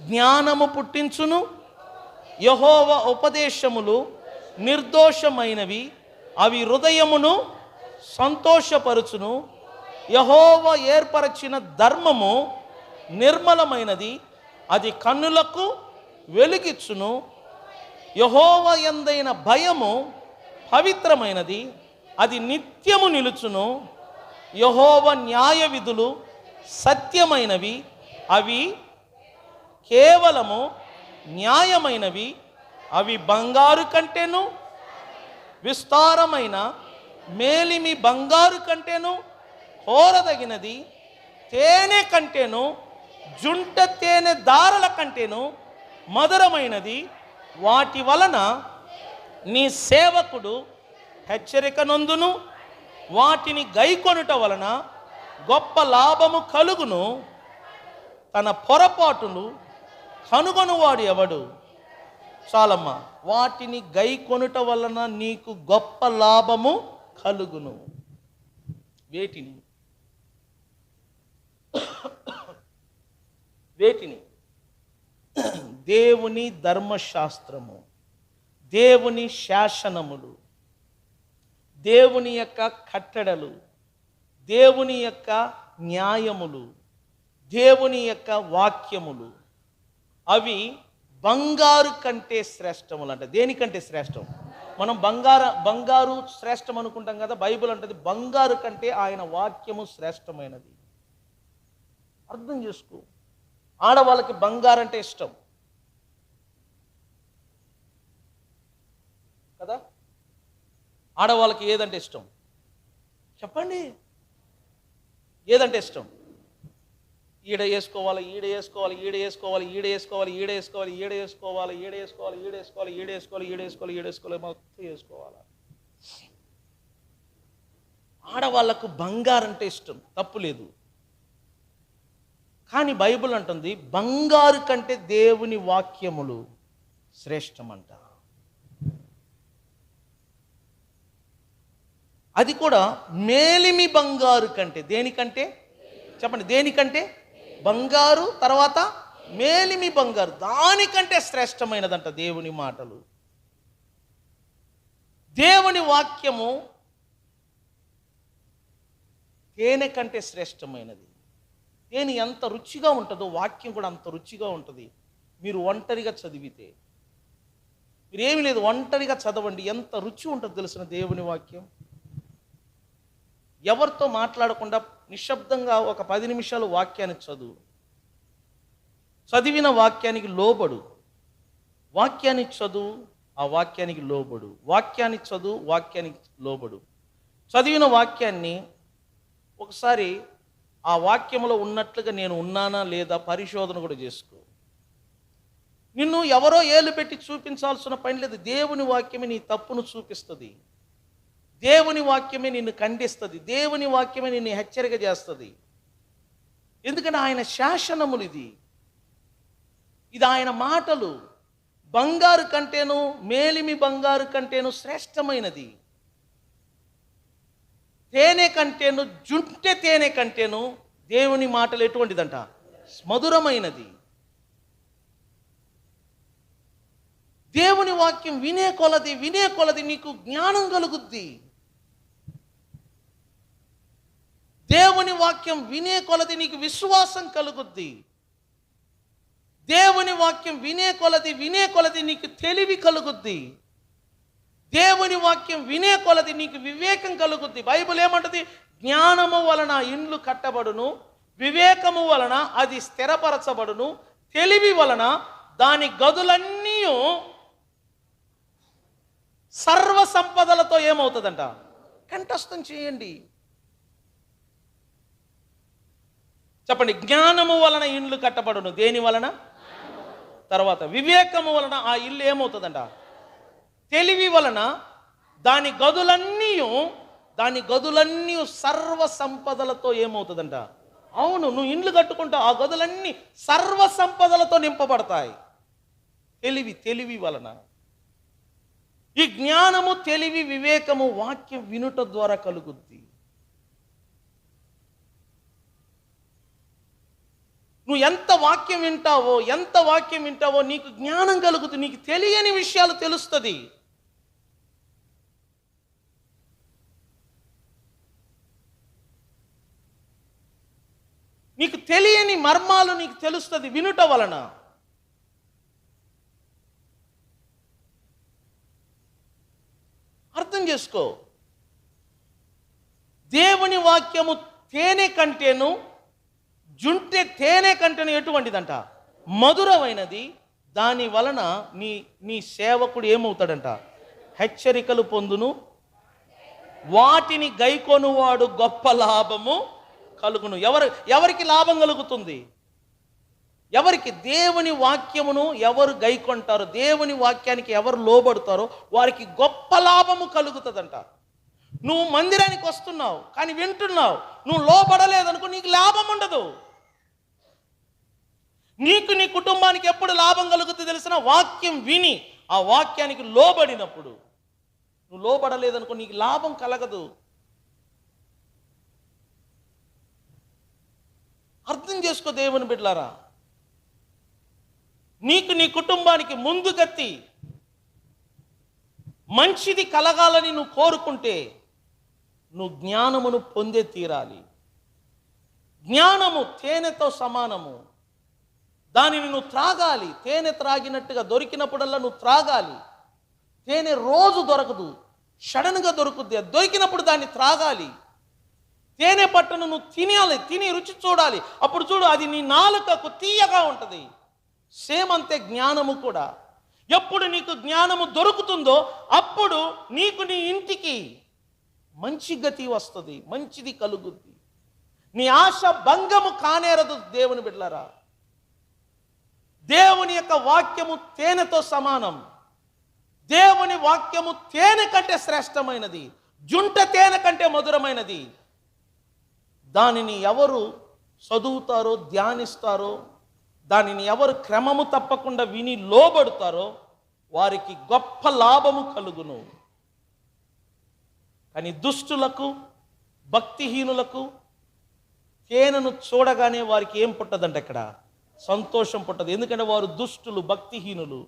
జ్ఞానము పుట్టించును. యెహోవా ఉపదేశములు నిర్దోషమైనవి, అవి హృదయమును సంతోషపరుచును. యెహోవా ఏర్పరచిన ధర్మము నిర్మలమైనది, అది కన్నులకు వెలుగిచ్చును. యెహోవా యందైన భయము పవిత్రమైనది, అది నిత్యము నిలుచును. యెహోవా న్యాయ విధులు సత్యమైనవి, అవి కేవలము న్యాయమైనవి. అవి బంగారు కంటేను విస్తారమైన మేలిమి బంగారు కంటేను కోరదగినది, తేనె కంటేను జుంట తేనె దారల కంటేను మధురమైనది. వాటి వలన నీ సేవకుడు హెచ్చరిక నొందును. వాటిని గైకొనుట వలన గొప్ప లాభము కలుగును. తన పొరపాటును కనుగొనువాడు ఎవడు? చాలమ్మా. వాటిని గైకొనుట వలన నీకు గొప్ప లాభము కలుగును. వేటిని? దేవుని ధర్మశాస్త్రము, దేవుని శాసనములు, దేవుని యొక్క కట్టడలు, దేవుని యొక్క న్యాయములు, దేవుని యొక్క వాక్యములు, అవి బంగారు కంటే శ్రేష్టములు అంట. దేనికంటే శ్రేష్టం? మనం బంగారు శ్రేష్టం అనుకుంటాం కదా, బైబిల్ అంటది బంగారు కంటే ఆయన వాక్యము శ్రేష్టమైనది. అర్థం చేసుకో. ఆడవాళ్ళకి బంగారు అంటే ఇష్టం కదా. ఆడవాళ్ళకి ఏదంటే ఇష్టం చెప్పండి? ఏదంటే ఇష్టం? ఈడ వేసుకోవాలి, ఈడ వేసుకోవాలి, ఈడ వేసుకోవాలి, ఈడ వేసుకోవాలి, ఈడ వేసుకోవాలి, ఈడ వేసుకోవాలి, ఈడ వేసుకోవాలి, ఈడ వేసుకోవాలి, ఈడ వేసుకోవాలి, ఈడ వేసుకోవాలి, ఈడ వేసుకోవాలి, మొత్తం వేసుకోవాలి. ఆడవాళ్ళకు బంగారు అంటే ఇష్టం, తప్పు లేదు. కానీ బైబిల్ అంటుంది బంగారు కంటే దేవుని వాక్యములు శ్రేష్టమంట. అది కూడా మేలిమి బంగారు కంటే. దేనికంటే చెప్పండి? దేనికంటే? బంగారు, తర్వాత మేలిమి బంగారు, దానికంటే శ్రేష్టమైనదంట దేవుని మాటలు. దేవుని వాక్యము తేనె కంటే శ్రేష్టమైనది. తేనె ఎంత రుచిగా ఉంటుందో వాక్యం కూడా అంత రుచిగా ఉంటుంది. మీరు ఒంటరిగా చదివితే, మీరేమి లేదు, ఒంటరిగా చదవండి, ఎంత రుచి ఉంటుందో తెలిసిన దేవుని వాక్యం. ఎవరితో మాట్లాడకుండా నిశ్శబ్దంగా ఒక 10 నిమిషాలు వాక్యాన్ని చదువు. చదివిన వాక్యానికి లోబడు. వాక్యాన్ని చదువు, ఆ వాక్యానికి లోబడు. వాక్యాన్ని చదువు, వాక్యానికి లోబడు. చదివిన వాక్యాన్ని ఒకసారి ఆ వాక్యంలో ఉన్నట్లుగా నేను ఉన్నానా లేదా పరిశోధన కూడా చేసుకో. నిన్ను ఎవరో ఏలు పెట్టి చూపించాల్సిన పని లేదు. దేవుని వాక్యమే నీ తప్పును చూపిస్తుంది. దేవుని వాక్యమే నిన్ను ఖండిస్తుంది, దేవుని వాక్యమే నిన్ను హెచ్చరిక చేస్తుంది. ఎందుకంటే ఆయన శాసనములు ఇది ఆయన మాటలు. బంగారు కంటేను, మేలిమి బంగారు కంటేను శ్రేష్టమైనది. తేనె కంటేను, జుంటె తేనె కంటేను దేవుని మాటలు ఎటువంటిదంట? మధురమైనది. దేవుని వాక్యం వినే కొలది నీకు జ్ఞానం కలుగుద్ది. దేవుని వాక్యం వినే కొలది నీకు విశ్వాసం కలుగుద్ది. దేవుని వాక్యం వినే కొలది నీకు తెలివి కలుగుద్ది. దేవుని వాక్యం వినే కొలది నీకు వివేకం కలుగుద్ది. బైబిల్ ఏమంటది? జ్ఞానము వలన ఇండ్లు కట్టబడును, వివేకము వలన అది స్థిరపరచబడును, తెలివి వలన దాని గదులన్నీ సర్వ సంపదలతో ఏమవుతుందంట? కంఠస్థం చేయండి. చెప్పండి. జ్ఞానము వలన ఇండ్లు కట్టబడును. దేని వలన? తర్వాత వివేకము వలన ఆ ఇల్లు ఏమవుతుందంట? తెలివి వలన దాని గదులన్నీ సర్వ సంపదలతో ఏమవుతుందంట? అవును, నువ్వు ఇండ్లు కట్టుకుంటావు, ఆ గదులన్నీ సర్వ సంపదలతో నింపబడతాయి. తెలివి వలన. ఈ జ్ఞానము, తెలివి, వివేకము వాక్యం వినుట ద్వారా కలుగుద్ది. నువ్వు ఎంత వాక్యం వింటావో నీకు జ్ఞానం కలుగుతుంది. నీకు తెలియని విషయాలు తెలుస్తుంది. నీకు తెలియని మర్మాలు నీకు తెలుస్తుంది వినుట వలన. అర్థం చేసుకో. దేవుని వాక్యము తేనె కంటేను, జుంటె తేనె కంటేను ఎటువంటిదంట? మధురమైనది. దాని వలన నీ సేవకుడు ఏమవుతాడంట? హెచ్చరికలు పొందును, వాటిని గైకొనువాడు గొప్ప లాభము కలుగును. ఎవరికి లాభం కలుగుతుంది? ఎవరికి? దేవుని వాక్యమును ఎవరు గైకొంటారో, దేవుని వాక్యానికి ఎవరు లోబడతారో వారికి గొప్ప లాభము కలుగుతుందంట. నువ్వు మందిరానికి వస్తున్నావు కానీ వింటున్నావు, నువ్వు లోబడలేదనుకో నీకు లాభం ఉండదు. నీకు, నీ కుటుంబానికి ఎప్పుడు లాభం కలుగుతుంది తెలిసిన? వాక్యం విని ఆ వాక్యానికి లోబడినప్పుడు. నువ్వు లోబడలేదనుకో నీకు లాభం కలగదు. అర్థం చేసుకో దేవుని బిడ్డలారా. నీకు, నీ కుటుంబానికి ముందుకెత్తి మంచిది కలగాలని నువ్వు కోరుకుంటే నువ్వు జ్ఞానమును పొందే తీరాలి. జ్ఞానము తేనెతో సమానము. దానిని నువ్వు త్రాగాలి. తేనె త్రాగినట్టుగా దొరికినప్పుడల్లా నువ్వు త్రాగాలి. తేనె రోజు దొరకదు, సడన్గా దొరుకుద్ది. దొరికినప్పుడు దాన్ని త్రాగాలి. తేనె పట్టును నువ్వు తిని రుచి చూడాలి. అప్పుడు చూడు, అది నీ నాలుకకు తీయగా ఉంటుంది. సేమ్ అంతే జ్ఞానము కూడా. ఎప్పుడు నీకు జ్ఞానము దొరుకుతుందో అప్పుడు నీకు, నీ ఇంటికి మంచి గతి వస్తుంది, మంచిది కలుగుద్ది. నీ ఆశ భంగము కానేరదు. దేవుని బిడ్డలారా, దేవుని యొక్క వాక్యము తేనెతో సమానం. దేవుని వాక్యము తేనె కంటే శ్రేష్టమైనది, జుంట తేనె కంటే మధురమైనది. దానిని ఎవరు చదువుతారో, ధ్యానిస్తారో, దానిని ఎవరు క్రమము తప్పకుండా విని లోబడతారో వారికి గొప్ప లాభము కలుగును. కానీ దుష్టులకు, భక్తిహీనులకు తేనెను చూడగానే వారికి ఏం పుట్టదంటే ఇక్కడ సంతోషం పుట్టదు. ఎందుకంటే వారు దుష్టులు, భక్తిహీనులు.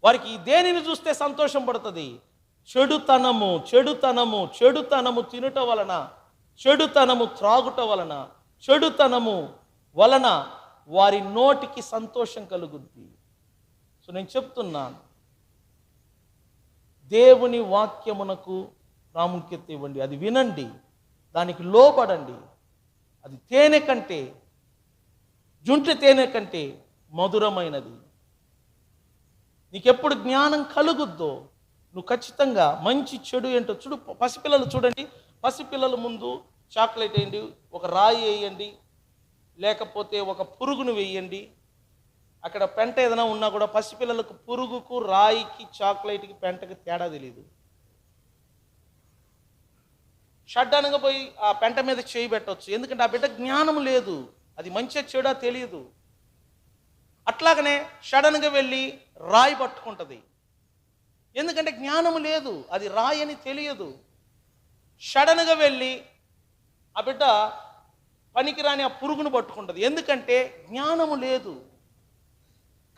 వారికి దేనిని చూస్తే సంతోషం పడుతుంది? చెడుతనము తినుట వలన, చెడుతనము త్రాగుట వలన, చెడుతనము వలన వారి నోటికి సంతోషం కలుగుద్ది. సో నేను చెప్తున్నాను, దేవుని వాక్యమునకు ప్రాముఖ్యత ఇవ్వండి. అది వినండి, దానికి లోబడండి. అది తేనె కంటే, జుంటె తేనె కంటే మధురమైనది. నీకెప్పుడు జ్ఞానం కలుగుద్దో నువ్వు ఖచ్చితంగా మంచి చెడు ఏంటో చూడు. పసిపిల్లలు చూడండి, పసిపిల్లల ముందు చాక్లెట్ వేయండి, ఒక రాయి వేయండి, లేకపోతే ఒక పురుగును వేయండి. అక్కడ పెంట ఏదైనా ఉన్నా కూడా పసిపిల్లలకు పురుగుకు, రాయికి, చాక్లెట్కి, పెంటకి తేడా తెలియదు. షడ్డనగా పోయి ఆ పెంట మీద చేయి పెట్టవచ్చు, ఎందుకంటే ఆ బిడ్డ జ్ఞానం లేదు, అది మంచిగా చెడా తెలియదు. అట్లాగనే సడన్గా వెళ్ళి రాయి పట్టుకుంటుంది, ఎందుకంటే జ్ఞానం లేదు, అది రాయి అని తెలియదు. సడన్గా వెళ్ళి ఆ బిడ్డ పనికిరాని ఆ పురుగును పట్టుకుంటుంది, ఎందుకంటే జ్ఞానము లేదు.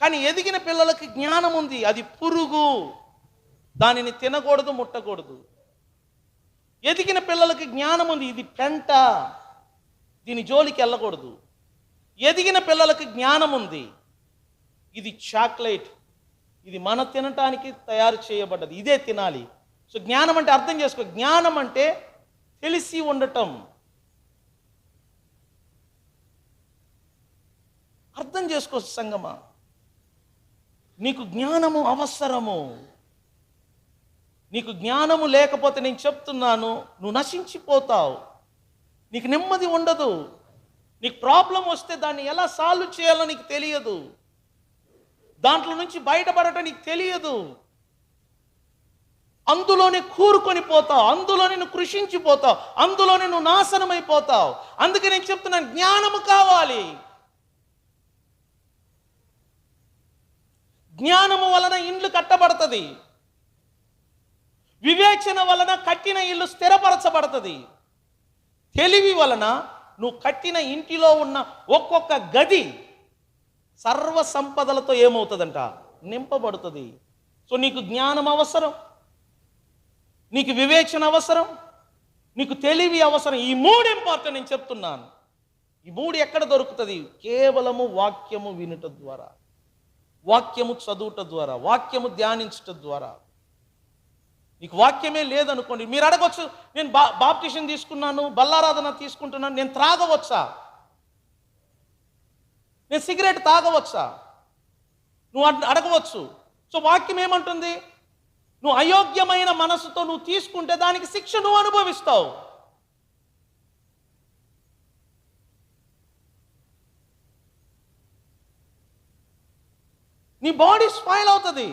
కానీ ఎదిగిన పిల్లలకి జ్ఞానం ఉంది, అది పురుగు, దానిని తినకూడదు, ముట్టకూడదు. ఎదిగిన పిల్లలకి జ్ఞానం ఉంది, ఇది పెంట, దీని జోలికి వెళ్ళకూడదు. ఎదిగిన పిల్లలకి జ్ఞానం ఉంది, ఇది చాక్లెట్, ఇది మన తినటానికి తయారు చేయబడ్డది, ఇదే తినాలి. సో జ్ఞానం అంటే అర్థం చేసుకో, జ్ఞానం అంటే తెలిసి ఉండటం. అర్థం చేసుకో సంగమా, నీకు జ్ఞానము అవసరము. నీకు జ్ఞానము లేకపోతే నేను చెప్తున్నాను, నువ్వు నశించిపోతావు, నీకు నెమ్మది ఉండదు. నీకు ప్రాబ్లం వస్తే దాన్ని ఎలా సాల్వ్ చేయాలో నీకు తెలియదు, దాంట్లో నుంచి బయటపడటం నీకు తెలియదు, అందులోనే కూరుకొని పోతావు, అందులోనే నువ్వు కృషించిపోతావు, అందులోనే నువ్వు నాశనమైపోతావు. అందుకే నేను చెప్తున్నాను, జ్ఞానము కావాలి. జ్ఞానము వలన ఇండ్లు కట్టబడుతుంది, వివేచన వలన కట్టిన ఇల్లు స్థిరపరచబడుతుంది, తెలివి వలన నువ్వు కట్టిన ఇంటిలో ఉన్న ఒక్కొక్క గది సర్వ సంపదలతో ఏమవుతుందంట, నింపబడుతుంది. సో నీకు జ్ఞానం అవసరం, నీకు వివేచన అవసరం, నీకు తెలివి అవసరం. ఈ మూడు ఇంపార్టెంట్ నేను చెప్తున్నాను. ఈ మూడు ఎక్కడ దొరుకుతుంది? కేవలము వాక్యము వినుట ద్వారా, వాక్యము చదువుట ద్వారా, వాక్యము ధ్యానించటం ద్వారా. నీకు వాక్యమే లేదనుకోండి, మీరు అడగవచ్చు, నేను బాప్టిషన్ తీసుకున్నాను, బల్లారాధన తీసుకుంటున్నాను, నేను త్రాగవచ్చా, నేను సిగరెట్ తాగవచ్చా, నువ్వు అడగవచ్చు. సో వాక్యం ఏమంటుంది? నువ్వు అయోగ్యమైన మనసుతో నువ్వు తీసుకుంటే దానికి శిక్ష నువ్వు అనుభవిస్తావు. నీ బాడీ స్పాయిల్ అవుతుంది.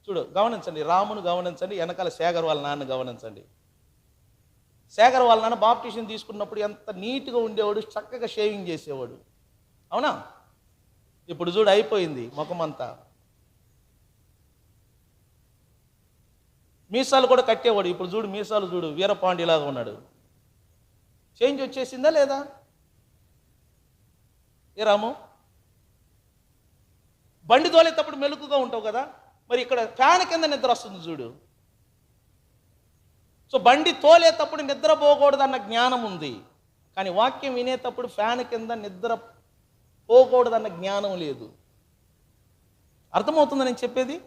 చూడు, గమనించండి, రామును గమనించండి, వెనకాల శేఖర్ వాళ్ళ నాన్న గమనించండి. శేఖర్ వాళ్ళ నాన్న బాప్టిషన్ తీసుకున్నప్పుడు ఎంత నీట్గా ఉండేవాడు, చక్కగా షేవింగ్ చేసేవాడు, అవునా? ఇప్పుడు చూడు, అయిపోయింది ముఖమంతా. మీసాలు కూడా కట్టేవాడు, ఇప్పుడు చూడు మీసాలు చూడు, వీరపాండిలాగా ఉన్నాడు. చేంజ్ వచ్చేసిందా లేదా? ఏ రాము, బండి తోలేటప్పుడు మెలుకుగా ఉంటావు కదా, మరి ఇక్కడ ఫ్యాన్ కింద నిద్ర వస్తుంది చూడు. సో బండి తోలేటప్పుడు నిద్రపోకూడదు అన్న జ్ఞానం ఉంది, కానీ వాక్యం వినేటప్పుడు ఫ్యాన్ కింద నిద్ర పోకూడదన్న జ్ఞానం లేదు. అర్థమవుతుందా నేను చెప్పేది?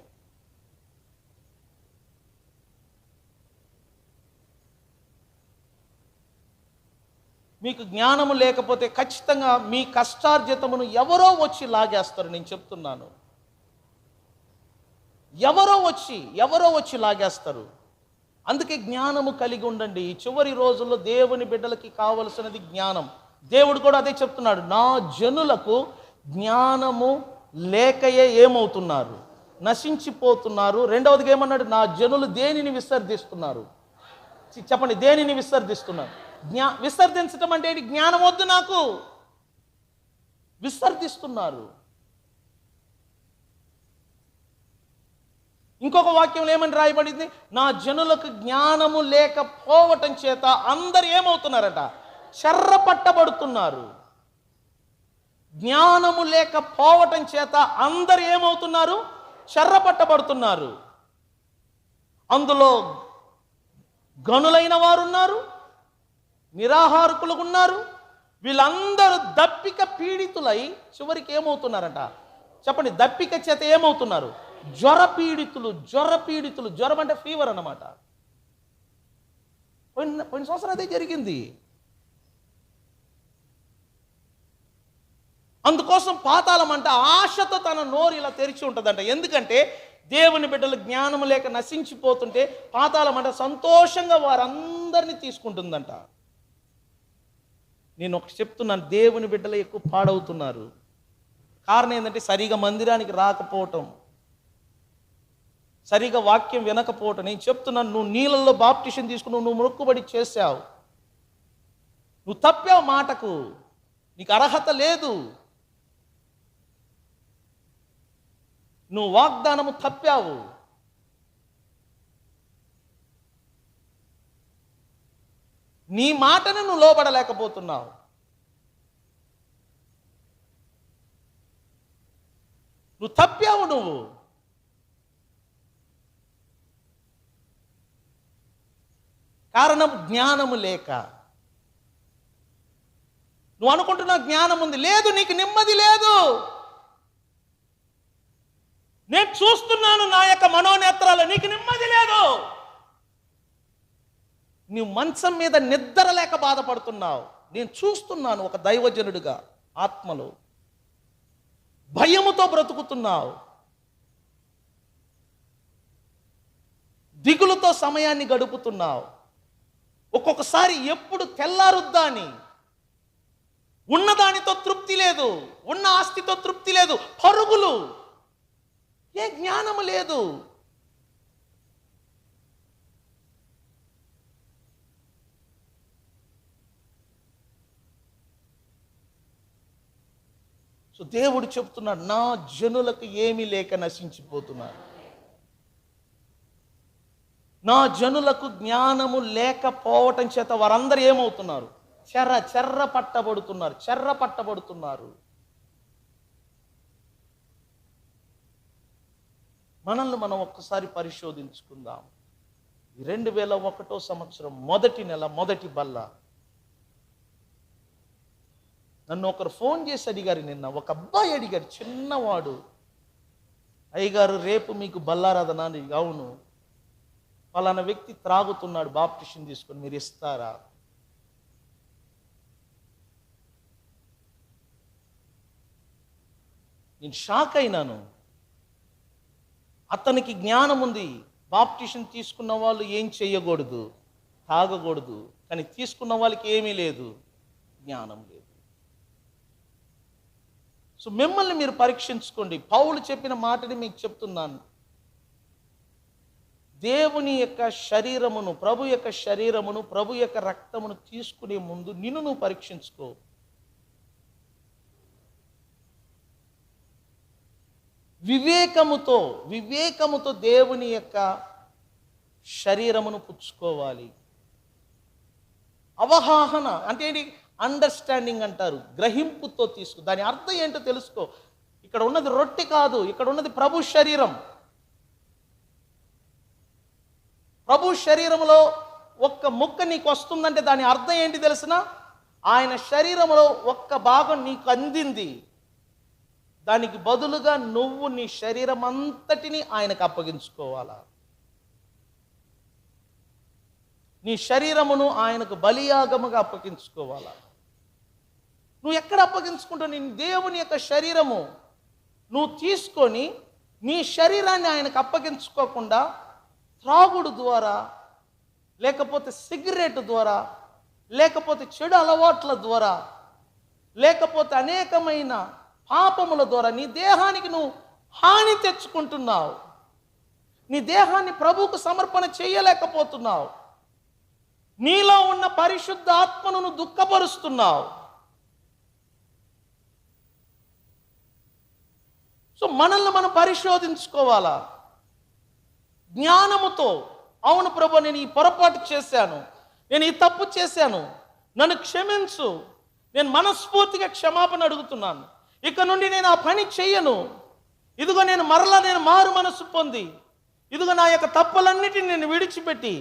మీకు జ్ఞానము లేకపోతే ఖచ్చితంగా మీ కష్టార్జితమును ఎవరో వచ్చి లాగేస్తారు. నేను చెప్తున్నాను, ఎవరో వచ్చి లాగేస్తారు. అందుకే జ్ఞానము కలిగి ఉండండి. ఈ చివరి రోజుల్లో దేవుని బిడ్డలకి కావలసినది జ్ఞానం. దేవుడు కూడా అదే చెప్తున్నాడు, నా జనులకు జ్ఞానము లేకయే ఏమవుతున్నారు, నశించిపోతున్నారు. రెండవదిగా ఏమన్నాడు? నా జనులు దేనిని విసర్జిస్తున్నారు. చెప్పండి, దేనిని విసర్జిస్తున్నారు? విసర్జించటం అంటే జ్ఞానం వద్దు నాకు, విసర్జిస్తున్నారు. ఇంకొక వాక్యంలో ఏమని రాయబడింది? నా జనులకు జ్ఞానము లేకపోవటం చేత అందరు ఏమవుతున్నారట, చెర్రపట్టబడుతున్నారు. జ్ఞానము లేకపోవటం చేత అందరు ఏమవుతున్నారు, చెర్రపట్టబడుతున్నారు. అందులో గనులైన వారు ఉన్నారు, నిరాహారకులు ఉన్నారు. వీళ్ళందరూ దప్పిక పీడితులై చివరికి ఏమవుతున్నారట, చెప్పండి, దప్పిక చేత ఏమవుతున్నారు, జ్వర పీడితులు. జ్వరం అంటే ఫీవర్ అన్నమాట. పోయిన సంవత్సరం అదే జరిగింది. అందుకోసం పాతాళం అంటే ఆశతో తన నోరు ఇలా తెరిచి ఉంటుందంట. ఎందుకంటే దేవుని బిడ్డలు జ్ఞానం లేక నశించిపోతుంటే పాతాళం అంటే సంతోషంగా వారందరినీ తీసుకుంటుందంట. నేను ఒకటి చెప్తున్నాను, దేవుని బిడ్డలు ఎక్కువ పాడవుతున్నారు. కారణం ఏంటంటే సరిగా మందిరానికి రాకపోవటం, సరిగా వాక్యం వినకపోవటం. నేను చెప్తున్నాను, నువ్వు నీళ్ళల్లో బాప్టిషన్ తీసుకుని నువ్వు మొక్కుబడి చేశావు, నువ్వు తప్పావు, మాటకు నీకు అర్హత లేదు, నువ్వు వాగ్దానము తప్పావు. నీ మాటను నువ్వు లోబడలేకపోతున్నావు. నువ్వు తప్పావు. నువ్వు కారణం జ్ఞానము లేక. నువ్వు అనుకుంటున్నావు జ్ఞానం ఉంది, లేదు, నీకు నెమ్మది లేదు. నేను చూస్తున్నాను నా యొక్క మనోనేత్రాలు, నీకు నెమ్మది లేదు. నువ్వు మంచం మీద నిద్ర లేక బాధపడుతున్నావు. నేను చూస్తున్నాను ఒక దైవజనుడిగా, ఆత్మలో భయముతో బ్రతుకుతున్నావు, దిగులుతో సమయాన్ని గడుపుతున్నావు. ఒక్కొక్కసారి ఎప్పుడు తెల్లారుద్దా అని, ఉన్నదానితో తృప్తి లేదు, ఉన్న ఆస్తితో తృప్తి లేదు, పరుగులు, ఏ జ్ఞానము లేదు. సో దేవుడు చెప్తున్నాడు, నా జనులకు ఏమీ లేక నశించిపోతున్నారు. నా జనులకు జ్ఞానము లేకపోవటం చేత వారందరూ ఏమవుతున్నారు? చెర్ర పట్టబడుతున్నారు. మనల్ని మనం ఒక్కసారి పరిశోధించుకుందాం. 2001 సంవత్సరం మొదటి నెల, మొదటి బల్ల. నన్ను ఒకరు ఫోన్ చేసి అడిగారు నిన్న, ఒక అబ్బాయి అడిగారు, చిన్నవాడు, అయ్యగారు రేపు మీకు బల్లారాధన అని. అవును, పలానా వ్యక్తి త్రాగుతున్నాడు, బాప్టిషన్ తీసుకొని మీరు ఇస్తారా? నేను షాక్ అయినాను. అతనికి జ్ఞానం ఉంది, బాప్టిషన్ తీసుకున్న వాళ్ళు ఏం చేయకూడదు, తాగకూడదు, కానీ తీసుకున్న వాళ్ళకి ఏమీ లేదు, జ్ఞానం లేదు. సో మిమ్మల్ని మీరు పరీక్షించుకోండి. పౌలు చెప్పిన మాటని మీకు చెప్తున్నాను. దేవుని యొక్క శరీరమును, ప్రభు యొక్క శరీరమును, ప్రభు యొక్క రక్తమును తీసుకునే ముందు నిన్ను నువ్వు పరీక్షించుకో. వివేకముతో దేవుని యొక్క శరీరమును పుచ్చుకోవాలి. అవగాహన అంటే ఏంటి? అండర్స్టాండింగ్ అంటారు, గ్రహింపుతో తీసుకో. దాని అర్థం ఏంటో తెలుసుకో. ఇక్కడ ఉన్నది రొట్టె కాదు, ఇక్కడ ఉన్నది ప్రభు శరీరం. ప్రభు శరీరంలో ఒక్క ముక్క నీకు వస్తుందంటే దాని అర్థం ఏంటి తెలిసిన? ఆయన శరీరంలో ఒక్క భాగం నీకు అందింది, దానికి బదులుగా నువ్వు నీ శరీరం అంతటిని ఆయనకు అప్పగించుకోవాలా. నీ శరీరమును ఆయనకు బలియాగముగా అప్పగించుకోవాలా. నువ్వు ఎక్కడ అప్పగించుకుంటావు? నీ దేవుని యొక్క శరీరము నువ్వు తీసుకొని నీ శరీరాన్ని ఆయనకు అప్పగించుకోకుండా త్రాగుడు ద్వారా, లేకపోతే సిగరెట్ ద్వారా, లేకపోతే చెడు అలవాట్ల ద్వారా, లేకపోతే అనేకమైన పాపముల ద్వారా నీ దేహానికి నువ్వు హాని తెచ్చుకుంటున్నావు. నీ దేహాన్ని ప్రభువుకు సమర్పణ చేయలేకపోతున్నావు. నీలో ఉన్న పరిశుద్ధ ఆత్మను నువ్వు దుఃఖపరుస్తున్నావు. సో మనల్ని మనం పరిశోధించుకోవాలా జ్ఞానముతో. అవును ప్రభు, నేను ఈ పొరపాటు చేశాను, నేను ఈ తప్పు చేశాను, నన్ను క్షమించు, నేను మనస్ఫూర్తిగా క్షమాపణ అడుగుతున్నాను, ఇక నుండి నేను ఆ పని చెయ్యను, ఇదిగో నేను మారు మనసు పొంది, ఇదిగో నా యొక్క తప్పులన్నిటిని నేను విడిచిపెట్టి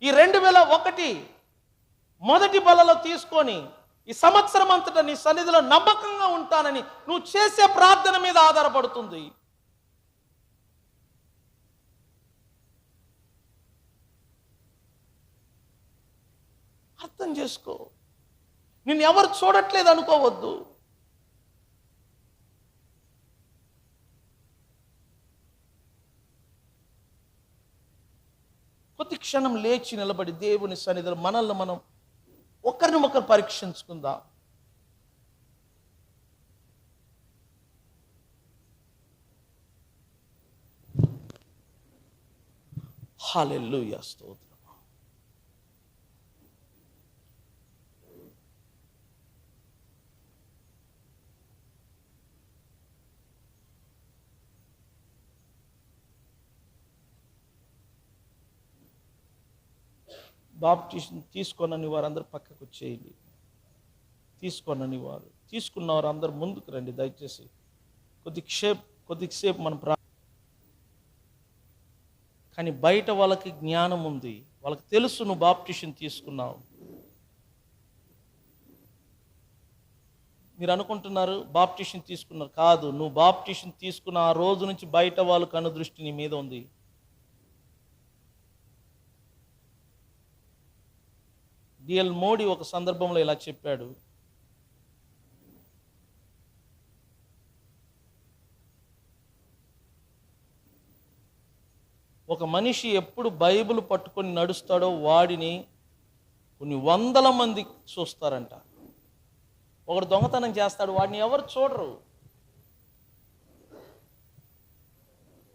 ఈ 2001 మొదటి బలలో తీసుకొని ఈ సంవత్సరం అంతటా నీ సన్నిధిలో నమ్మకంగా ఉంటానని నువ్వు చేసే ప్రార్థన మీద ఆధారపడుతుంది. అర్థం చేసుకో. నిన్ను ఎవరు చూడట్లేదు అనుకోవద్దు. కొద్ది క్షణం లేచి నిలబడి దేవుని సన్నిధిలో మనల్ని మనం ఒకరినొకరు పరీక్షించుకుందాం. హల్లెలూయా, స్తోత్రం. బాప్టిజం తీసుకోనని వారందరూ పక్కకు వచ్చేయండి. తీసుకోనని వారు, తీసుకున్న వారు అందరూ ముందుకు రండి దయచేసి. కొద్దిసేపు మనం కానీ బయట వాళ్ళకి జ్ఞానం ఉంది, వాళ్ళకి తెలుసు నువ్వు బాప్టిజం తీసుకున్నావు. మీరు అనుకుంటున్నారు బాప్టిజం తీసుకున్నారు, కాదు. నువ్వు బాప్టిజం తీసుకున్న ఆ రోజు నుంచి బయట వాళ్ళు కనుదృష్టి నీ మీద ఉంది. డిఎల్ మోడీ ఒక సందర్భంలో ఇలా చెప్పాడు, ఒక మనిషి ఎప్పుడు బైబిల్ పట్టుకొని నడుస్తాడో వాడిని కొన్ని వందల మంది చూస్తారంట. ఒకడు దొంగతనం చేస్తాడు, వాడిని ఎవరు చూడరు.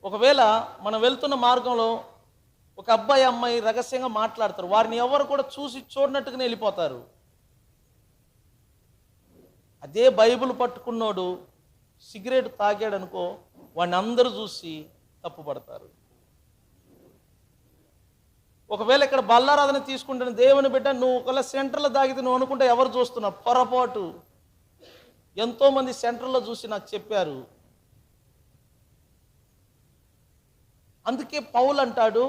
ఒకవేళ మనం వెళ్తున్న మార్గంలో ఒక అబ్బాయి అమ్మాయి రహస్యంగా మాట్లాడతారు, వారిని ఎవరు కూడా చూసి చూడనట్టుగానే వెళ్ళిపోతారు. అదే బైబిల్ పట్టుకున్నోడు సిగరెట్ తాగాడు అనుకో, వాడిని అందరూ చూసి తప్పుపడతారు. ఒకవేళ ఇక్కడ బల్లారాధన తీసుకుంటున్న దేవుని బిడ్డ, నువ్వు ఒకవేళ సెంటర్లో తాగితే నువ్వు అనుకుంటే ఎవరు చూస్తున్నావు? పొరపాటు. ఎంతోమంది సెంటర్లో చూసి నాకు చెప్పారు. అందుకే పౌలు అంటాడు,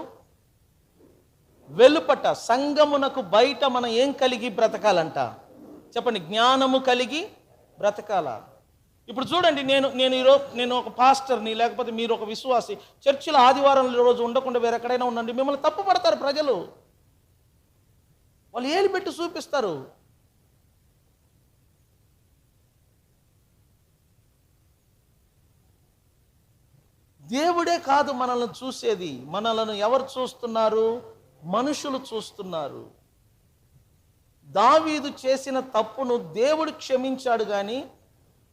వెలుపట సంగమునకు బయట మనం ఏం కలిగి బ్రతకాలంట? చెప్పండి, జ్ఞానము కలిగి బ్రతకాల. ఇప్పుడు చూడండి, నేను ఒక పాస్టర్ని, లేకపోతే మీరు ఒక విశ్వాసి, చర్చిలో ఆదివారం రోజు ఉండకుండా వేరెక్కడైనా ఉండండి, మిమ్మల్ని తప్పు పడతారు ప్రజలు. వాళ్ళు ఏలు పెట్టి చూపిస్తారు. దేవుడే కాదు మనల్ని చూసేది, మనలను ఎవరు చూస్తున్నారు? మనుషులు చూస్తున్నారు. దావీదు చేసిన తప్పును దేవుడు క్షమించాడు, కానీ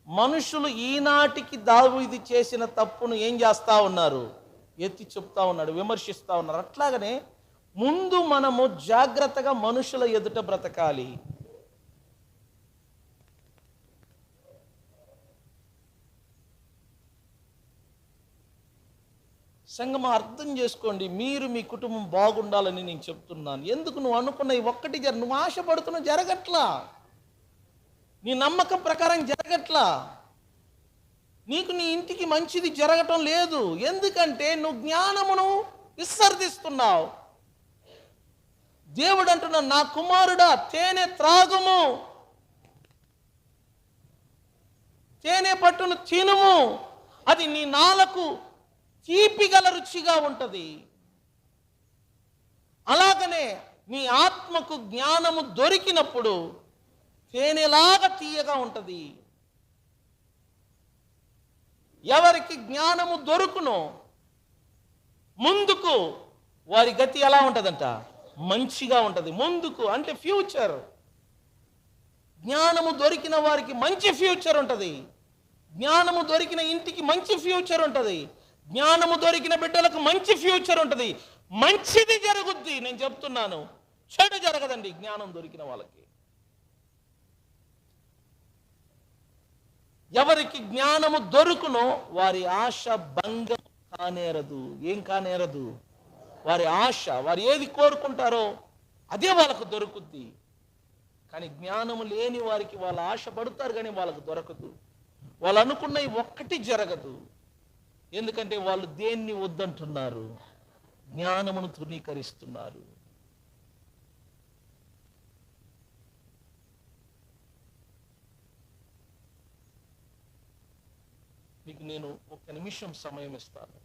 మనుషులు ఈనాటికి దావీదు చేసిన తప్పును ఏం చేస్తా ఉన్నారు? ఎత్తి చెప్తా ఉన్నాడు, విమర్శిస్తా ఉన్నారు. అట్లాగనే ముందు మనము జాగ్రత్తగా మనుషుల ఎదుట బ్రతకాలి. సంగమా, అర్థం చేసుకోండి, మీరు మీ కుటుంబం బాగుండాలని నేను చెప్తున్నాను. ఎందుకు నువ్వు అనుకున్న ఈ ఒక్కటి నువ్వు ఆశపడుతున్న జరగట్లా, నీ నమ్మకం ప్రకారం జరగట్లా, నీకు నీ ఇంటికి మంచిది జరగటం లేదు. ఎందుకంటే నువ్వు జ్ఞానమును విసర్జిస్తున్నావు. దేవుడు అంటున్నాడు, నా కుమారుడా తేనె త్రాగుము, తేనె పట్టును తినుము, అది నీ నాలకు తీపిగల రుచిగా ఉంటుంది. అలాగనే నీ ఆత్మకు జ్ఞానము దొరికినప్పుడు తేనెలాగా తీయగా ఉంటుంది. ఎవరికి జ్ఞానము దొరుకునో ముందుకు వారి గతి ఎలా ఉంటుందంట? మంచిగా ఉంటుంది. ముందుకు అంటే ఫ్యూచర్. జ్ఞానము దొరికిన వారికి మంచి ఫ్యూచర్ ఉంటుంది. జ్ఞానము దొరికిన ఇంటికి మంచి ఫ్యూచర్ ఉంటుంది. జ్ఞానము దొరికిన బిడ్డలకు మంచి ఫ్యూచర్ ఉంటుంది. మంచిది జరుగుద్ది. నేను చెప్తున్నాను, చెడు జరగదండి జ్ఞానం దొరికిన వాళ్ళకి. ఎవరికి జ్ఞానము దొరుకునో వారి ఆశ భంగం కానేరదు. ఏం కానేరదు? వారి ఆశ, వారు ఏది కోరుకుంటారో అదే వాళ్ళకు దొరుకుద్ది. కానీ జ్ఞానము లేని వారికి వాళ్ళ ఆశ పడతారు, కానీ వాళ్ళకు దొరకదు. వాళ్ళు అనుకున్నవి ఒక్కటి జరగదు. ఎందుకంటే వాళ్ళు దేన్ని వద్దంటున్నారు? జ్ఞానమును తృణీకరిస్తున్నారు. మీకు నేను 1 నిమిషం సమయం ఇస్తాను.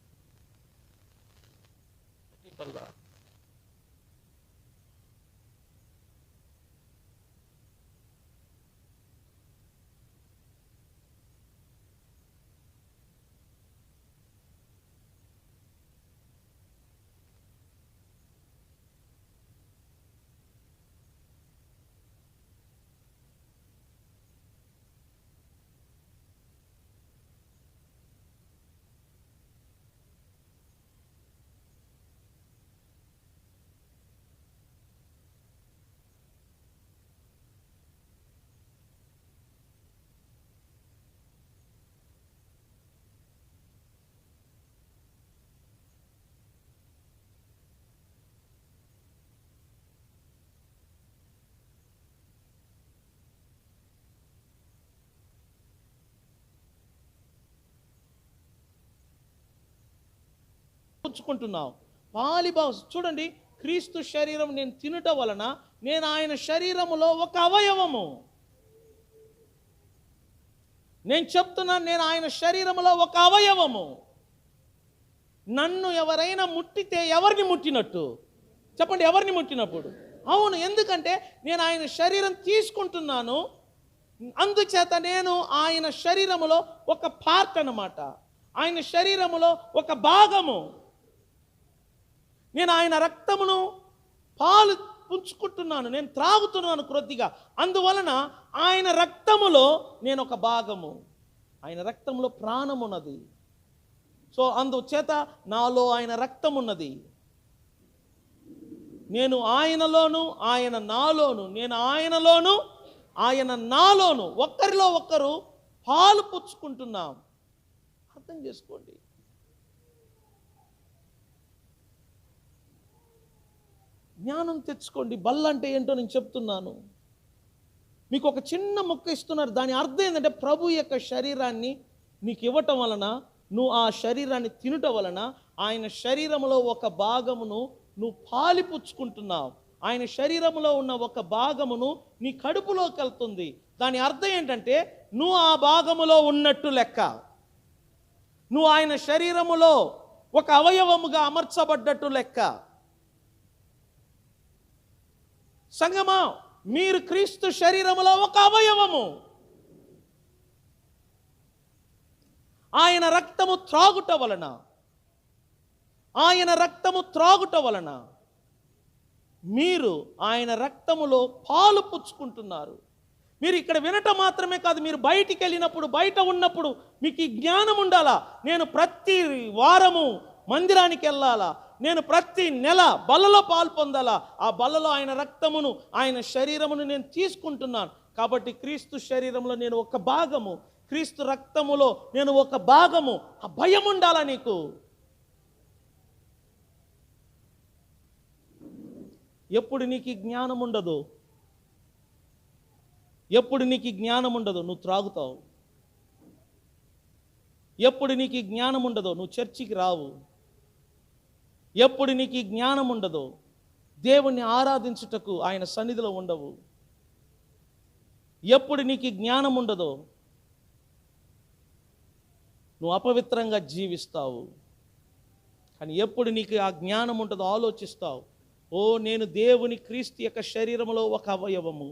పుచ్చుకుంటున్నావు. పాలిభావం చూడండి, క్రీస్తు శరీరం నేను తినుట వలన నేను ఆయన శరీరములో ఒక అవయవము. నేను చెప్తున్నాను, నేను ఆయన శరీరములో ఒక అవయవము. నన్ను ఎవరైనా ముట్టితే ఎవరిని ముట్టినట్టు చెప్పండి, ఎవరిని ముట్టినప్పుడు? అవును, ఎందుకంటే నేను ఆయన శరీరం తీసుకుంటున్నాను, అందుచేత నేను ఆయన శరీరములో ఒక పార్ట్ అన్నమాట, ఆయన శరీరములో ఒక భాగము. నేను ఆయన రక్తమును పాలు పుంచుకుంటున్నాను, నేను త్రాగుతున్నాను కొద్దిగా, అందువలన ఆయన రక్తములో నేను ఒక భాగము. ఆయన రక్తంలో ప్రాణం ఉన్నది. సో అందుచేత నాలో ఆయన రక్తం ఉన్నది. నేను ఆయనలోను, ఆయన నాలోను, నేను ఆయనలోను, ఆయన నాలోను, ఒక్కరిలో ఒక్కరు పాలు పుచ్చుకుంటున్నాం. అర్థం చేసుకోండి. జ్ఞానం తెచ్చుకోండి. బల్ల అంటే ఏంటో నేను చెప్తున్నాను. మీకు ఒక చిన్న ముక్క ఇస్తున్నారు, దాని అర్థం ఏంటంటే ప్రభు యొక్క శరీరాన్ని నీకు ఇవ్వటం వలన, నువ్వు ఆ శరీరాన్ని తినటం వలన ఆయన శరీరంలో ఒక భాగమును నువ్వు పాలిపుచ్చుకుంటున్నావు. ఆయన శరీరంలో ఉన్న ఒక భాగమును నీ కడుపులోకి వెళ్తుంది. దాని అర్థం ఏంటంటే నువ్వు ఆ భాగములో ఉన్నట్టు లెక్క. నువ్వు ఆయన శరీరములో ఒక అవయవముగా అమర్చబడ్డట్టు లెక్క. సంగమా, మీరు క్రీస్తు శరీరములో ఒక అవయవము. ఆయన రక్తము త్రాగుట వలన, ఆయన రక్తము త్రాగుట వలన మీరు ఆయన రక్తములో పాలు పుచ్చుకుంటున్నారు. మీరు ఇక్కడ వినటం మాత్రమే కాదు, మీరు బయటికి వెళ్ళినప్పుడు, బయట ఉన్నప్పుడు మీకు ఈ జ్ఞానం ఉండాలా. నేను ప్రతి వారము మందిరానికి వెళ్ళాలా, నేను ప్రతి నెల బల్లలో పాలు పొందాలా, ఆ బల్లలో ఆయన రక్తమును, ఆయన శరీరమును నేను తీసుకుంటున్నాను. కాబట్టి క్రీస్తు శరీరంలో నేను ఒక భాగము, క్రీస్తు రక్తములో నేను ఒక భాగము. ఆ భయం ఉండాలా నీకు. ఎప్పుడు నీకు జ్ఞానం ఉండదు, ఎప్పుడు నీకు జ్ఞానం ఉండదో నువ్వు త్రాగుతావు. ఎప్పుడు నీకు జ్ఞానం ఉండదో నువ్వు చర్చికి రావు. ఎప్పుడు నీకు జ్ఞానం ఉండదో దేవుణ్ణి ఆరాధించుటకు ఆయన సన్నిధిలో ఉండవు. ఎప్పుడు నీకు జ్ఞానం ఉండదో నువ్వు అపవిత్రంగా జీవిస్తావు. కానీ ఎప్పుడు నీకు ఆ జ్ఞానం ఉంటుందో ఆలోచిస్తావు, ఓ నేను దేవుని క్రీస్తు యొక్క శరీరంలో ఒక అవయవము,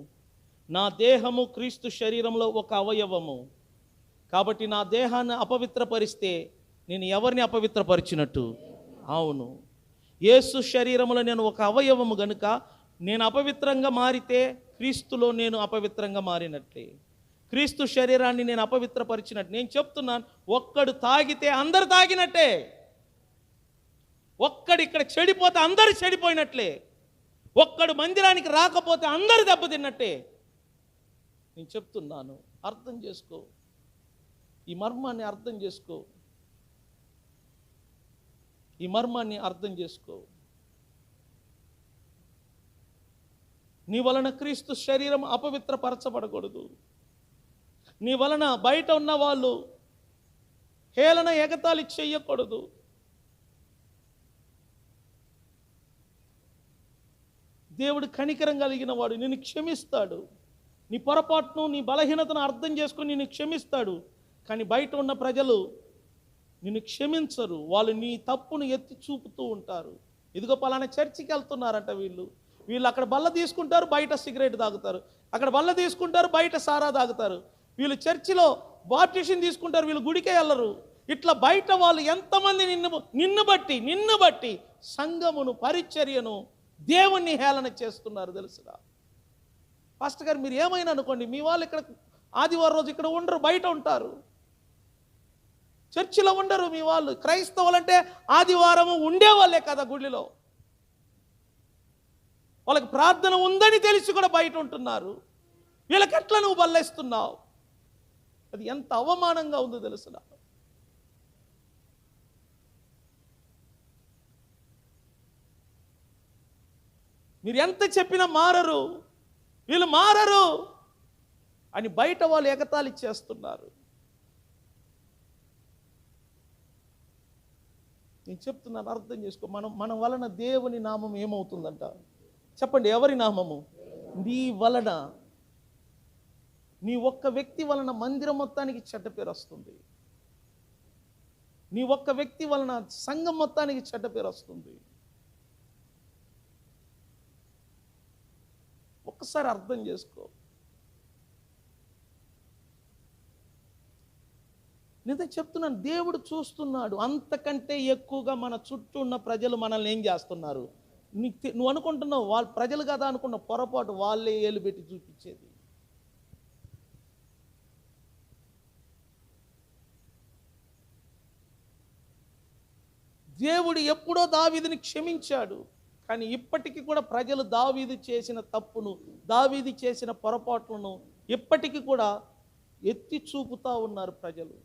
నా దేహము క్రీస్తు శరీరంలో ఒక అవయవము. కాబట్టి నా దేహాన్ని అపవిత్రపరిస్తే నేను ఎవరిని అపవిత్రపరిచినట్టు? అవును, యేసు శరీరంలో నేను ఒక అవయవము గనుక నేను అపవిత్రంగా మారితే క్రీస్తులో నేను అపవిత్రంగా మారినట్లే. క్రీస్తు శరీరాన్ని నేను అపవిత్రపరిచినట్టు. నేను చెప్తున్నాను, ఒక్కడు తాగితే అందరు తాగినట్టే. ఒక్కడు ఇక్కడ చెడిపోతే అందరు చెడిపోయినట్లే. ఒక్కడు మందిరానికి రాకపోతే అందరు దెబ్బతిన్నట్టే. నేను చెప్తున్నాను, అర్థం చేసుకో, ఈ మర్మాన్ని అర్థం చేసుకో, ఈ మర్మాన్ని అర్థం చేసుకో. నీ వలన క్రీస్తు శరీరం అపవిత్రపరచబడకూడదు. నీ వలన బయట ఉన్న వాళ్ళు హేళన ఎగతాళి చెయ్యకూడదు. దేవుడు కనికరం కలిగిన వాడు, నిన్ను క్షమిస్తాడు. నీ పొరపాటును, నీ బలహీనతను అర్థం చేసుకొని నిన్ను క్షమిస్తాడు. కానీ బయట ఉన్న ప్రజలు నిన్ను క్షమించరు. వాళ్ళు నీ తప్పును ఎత్తి చూపుతూ ఉంటారు. ఇదిగో పలానా చర్చికి వెళ్తున్నారంట వీళ్ళు అక్కడ బల్ల తీసుకుంటారు, బయట సిగరెట్ తాగుతారు. అక్కడ బల్ల తీసుకుంటారు, బయట సారా తాగుతారు. వీళ్ళు చర్చిలో బాప్టిషన్ తీసుకుంటారు, వీళ్ళు గుడికే వెళ్ళరు. ఇట్లా బయట వాళ్ళు ఎంతమంది నిన్ను బట్టి సంఘమును, పరిచర్యను, దేవుణ్ణి హేళన చేస్తున్నారు తెలుసుగా. పాస్టర్ గారు మీరు ఏమైనా అనుకోండి, మీ వాళ్ళు ఇక్కడ ఆదివారం రోజు ఇక్కడ ఉండరు, బయట ఉంటారు, చర్చిలో ఉండరు. మీ వాళ్ళు క్రైస్తవులంటే ఆదివారము ఉండేవాళ్ళే కదా గుడిలో. వాళ్ళకి ప్రార్థన ఉందని తెలిసి కూడా బయట ఉంటున్నారు. వీళ్ళకెట్లా నువ్వు బల్లేస్తున్నావు? అది ఎంత అవమానంగా ఉందో తెలుసునా. మీరు ఎంత చెప్పినా మారరు, వీళ్ళు మారరు అని బయట వాళ్ళు ఎగతాళి చేస్తున్నారు. నేను చెప్తున్నాను, అర్థం చేసుకో. మన వలన దేవుని నామం ఏమవుతుందంట? చెప్పండి, ఎవరి నామము? నీ వలన, నీ ఒక్క వ్యక్తి వలన మందిరం మొత్తానికి చెడ్డ పేరు వస్తుంది. నీ ఒక్క వ్యక్తి వలన సంఘం మొత్తానికి చెడ్డ పేరు వస్తుంది. ఒక్కసారి అర్థం చేసుకో. నేను చెప్తున్నాను, దేవుడు చూస్తున్నాడు. అంతకంటే ఎక్కువగా మన చుట్టూ ఉన్న ప్రజలు మనల్ని ఏం చేస్తున్నారు? నువ్వు అనుకుంటున్నావు వాళ్ళ ప్రజలు కదా అనుకున్న పొరపాటు, వాళ్ళే ఏలు పెట్టి చూపించేది. దేవుడు ఎప్పుడో దావీదుని క్షమించాడు, కానీ ఇప్పటికీ కూడా ప్రజలు దావీదు చేసిన తప్పును, దావీదు చేసిన పొరపాట్లను ఇప్పటికీ కూడా ఎత్తి చూపుతా ఉన్నారు ప్రజలు.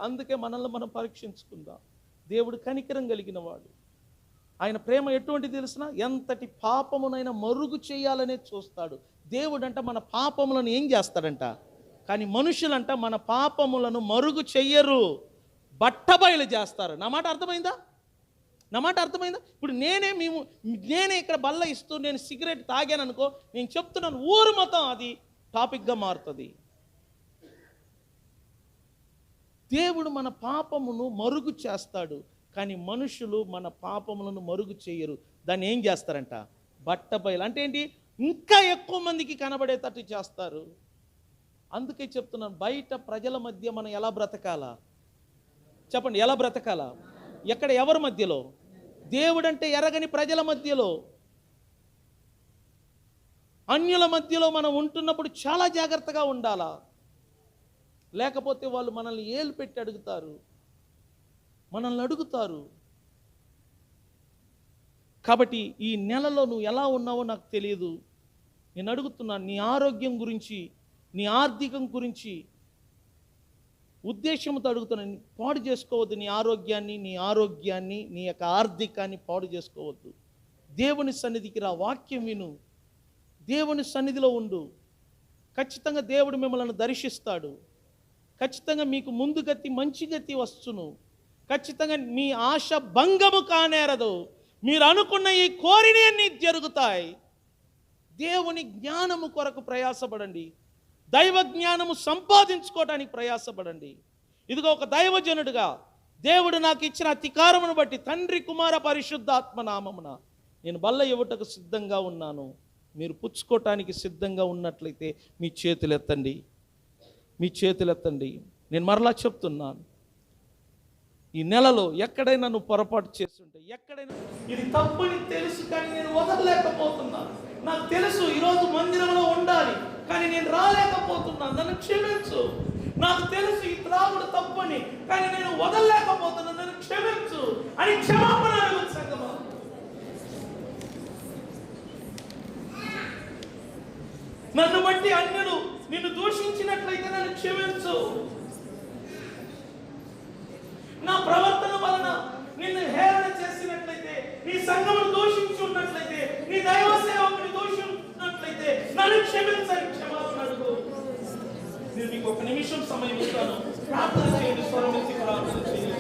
అందుకే మనల్ని మనం పరీక్షించుకుందాం. దేవుడు కనికరం కలిగిన వాడు. ఆయన ప్రేమ ఎటువంటిది తెలిసిన? ఎంతటి పాపమునైనా మరుగు చేయాలనే చూస్తాడు. దేవుడంట మన పాపములను ఏం చేస్తాడంట? కానీ మనుషులంట మన పాపములను మరుగు చెయ్యరు, బట్టబయలు చేస్తారు. నా మాట అర్థమైందా? ఇప్పుడు నేనే ఇక్కడ బల్ల ఇస్తూ నేను సిగరెట్ తాగాను అనుకో, నేను చెప్తున్నాను, ఊరు మొత్తం అది టాపిక్గా మారుతుంది. దేవుడు మన పాపమును మరుగు చేస్తాడు, కానీ మనుషులు మన పాపములను మరుగు చేయరు. దాన్ని ఏం చేస్తారంట? బట్టబయలు. అంటే ఏంటి? ఇంకా ఎక్కువ మందికి కనబడేటట్టు చేస్తారు. అందుకే చెప్తున్నాను, బయట ప్రజల మధ్య మనం ఎలా బ్రతకాలా? చెప్పండి, ఎలా బ్రతకాలా? ఎక్కడ? ఎవరి మధ్యలో? దేవుడంటే ఎరగని ప్రజల మధ్యలో, అన్యుల మధ్యలో మనం ఉంటున్నప్పుడు చాలా జాగ్రత్తగా ఉండాలా. లేకపోతే వాళ్ళు మనల్ని ఏలు పెట్టి అడుగుతారు, మనల్ని అడుగుతారు. కాబట్టి ఈ నెలలో నువ్వు ఎలా ఉన్నావో నాకు తెలియదు. నేను అడుగుతున్నాను, నీ ఆరోగ్యం గురించి, నీ ఆర్థికం గురించి ఉద్దేశంతో అడుగుతున్నాను. పాడు చేసుకోవద్దు నీ ఆరోగ్యాన్ని, నీ యొక్క ఆర్థికాన్ని పాడు చేసుకోవద్దు. దేవుని సన్నిధికి రా, వాక్యం విను, దేవుని సన్నిధిలో ఉండు. ఖచ్చితంగా దేవుడు మిమ్మల్ని దర్శిస్తాడు. ఖచ్చితంగా మీకు ముందు గతి, మంచి గతి వస్తును. ఖచ్చితంగా మీ ఆశ భంగము కానేరదు. మీరు అనుకున్న ఈ కోరినవన్నీ జరుగుతాయి. దేవుని జ్ఞానము కొరకు ప్రయాసపడండి. దైవ జ్ఞానము సంపాదించుకోవడానికి ప్రయాసపడండి. ఇదిగో ఒక దైవజనుడిగా దేవుడు నాకు ఇచ్చిన అధికారమును బట్టి తండ్రి, కుమార, పరిశుద్ధాత్మ నామమున నేను బల్ల ఇవ్వటకు సిద్ధంగా ఉన్నాను. మీరు పుచ్చుకోవటానికి సిద్ధంగా ఉన్నట్లయితే మీ చేతులు ఎత్తండి. నేను మరలా చెప్తున్నాను, ఈ నెలలో ఎక్కడైనా నువ్వు పొరపాటు చేస్తుంటే, ఎక్కడైనా ఇది తప్పని తెలుసు కానీ నేను వదలలేకపోతున్నాను, నాకు తెలుసు ఈరోజు మందిరంలో ఉండాలి కానీ నేను రాలేకపోతున్నాను, నన్ను క్షమించు. నాకు తెలుసు ఈ త్రాగుడు తప్పని కానీ నేను వదలలేకపోతున్నాను, నన్ను క్షమించు అని క్షమాపణ అడుగు సంగమా. నన్ను బట్టి అన్యులు నిన్ను దూషించినట్లయితే నన్ను క్షమించు. నా ప్రవర్తన వలన నిన్ను హేళన చేసినట్లయితే, నీ సంఘమును దూషించున్నట్లయితే, నీ దైవ సేవకుని దూషించినట్లయితే నన్ను క్షమించని క్షమాపణ అడుగు. నేను మీకు ఒక నిమిషం సమయం ఇస్తాను. ప్రార్థన చేయండి, స్వరం ఎత్తి ప్రార్థన చేయండి.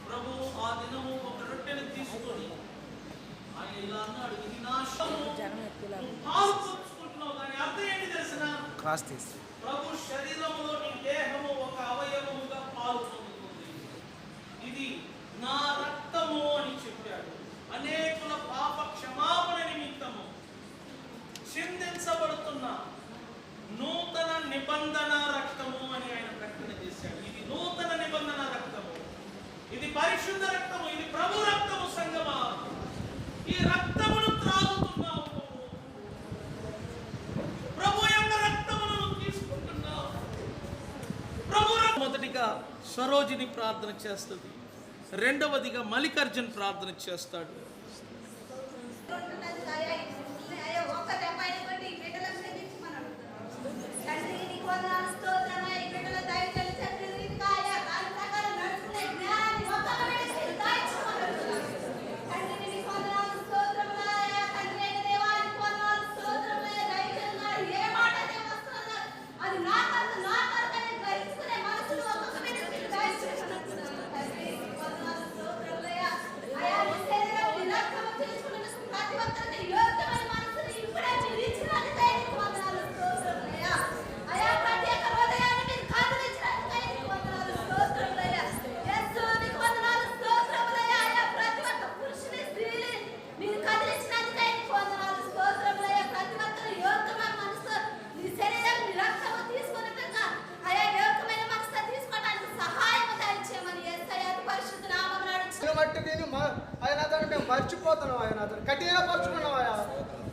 ప్రభు ఆ దినము ఒక రొట్టెను తీసుకొని ఆయన ఇలా అన్నాడు, ఇది నా శరీరము. పాలు పంచుకుంటున్నావు, దాని అర్థం ఏంటి తెలిసిన? ప్రభు శరీరములో నీ దేహము ఒక అవయవముగా పాలు పొందుతుంది. ఇది నా రక్తం. రక్తము అని చెప్పాడు. అనేకుల పాప క్షమాపణ నిమిత్తము చిందించబడుతున్న నూతన నిబంధన రక్తము అని ఆయన ప్రకటన చేశాడు. ఇది నూతన నిబంధన రక్తము, ఇది పరిశుద్ధ రక్తము, ఇది ప్రభు రక్తము. సంగమా, ఈ రక్తమును త్రాగుతున్నావు, ప్రభు యొక్క రక్తమును తీసుకుంటున్నావు. ప్రభు మొదటిగా సరోజిని ప్రార్థన చేస్తుంది, రెండవదిగా మల్లికార్జున్ ప్రార్థన చేస్తాడు. ఆయన తండ్రి మేము మర్చిపోతున్నాం, ఆయన తండ్రి కఠినపరుచుకున్నాం ఆయన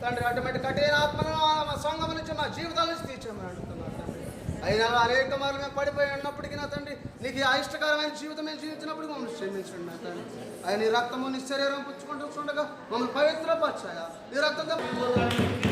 తండ్రి. అటువంటి కఠిన ఆత్మను మా సంఘం నుంచి మా జీవితాల నుంచి తీర్చామని అంటున్నాను తండ్రి. అయినా అనేక మార్లు మేము పడిపోయి ఉన్నప్పటికీ నా తండ్రి నీకు అయిష్టకరమైన జీవితం మేము జీవించినప్పుడు మమ్మల్ని క్షమించండి నా తండ్రి. ఆయన నీ రక్తము నీ శరీరం పుచ్చుకుంటూ చూడగా మమ్మల్ని పవిత్రపరచాయా. ఈ రక్తంతో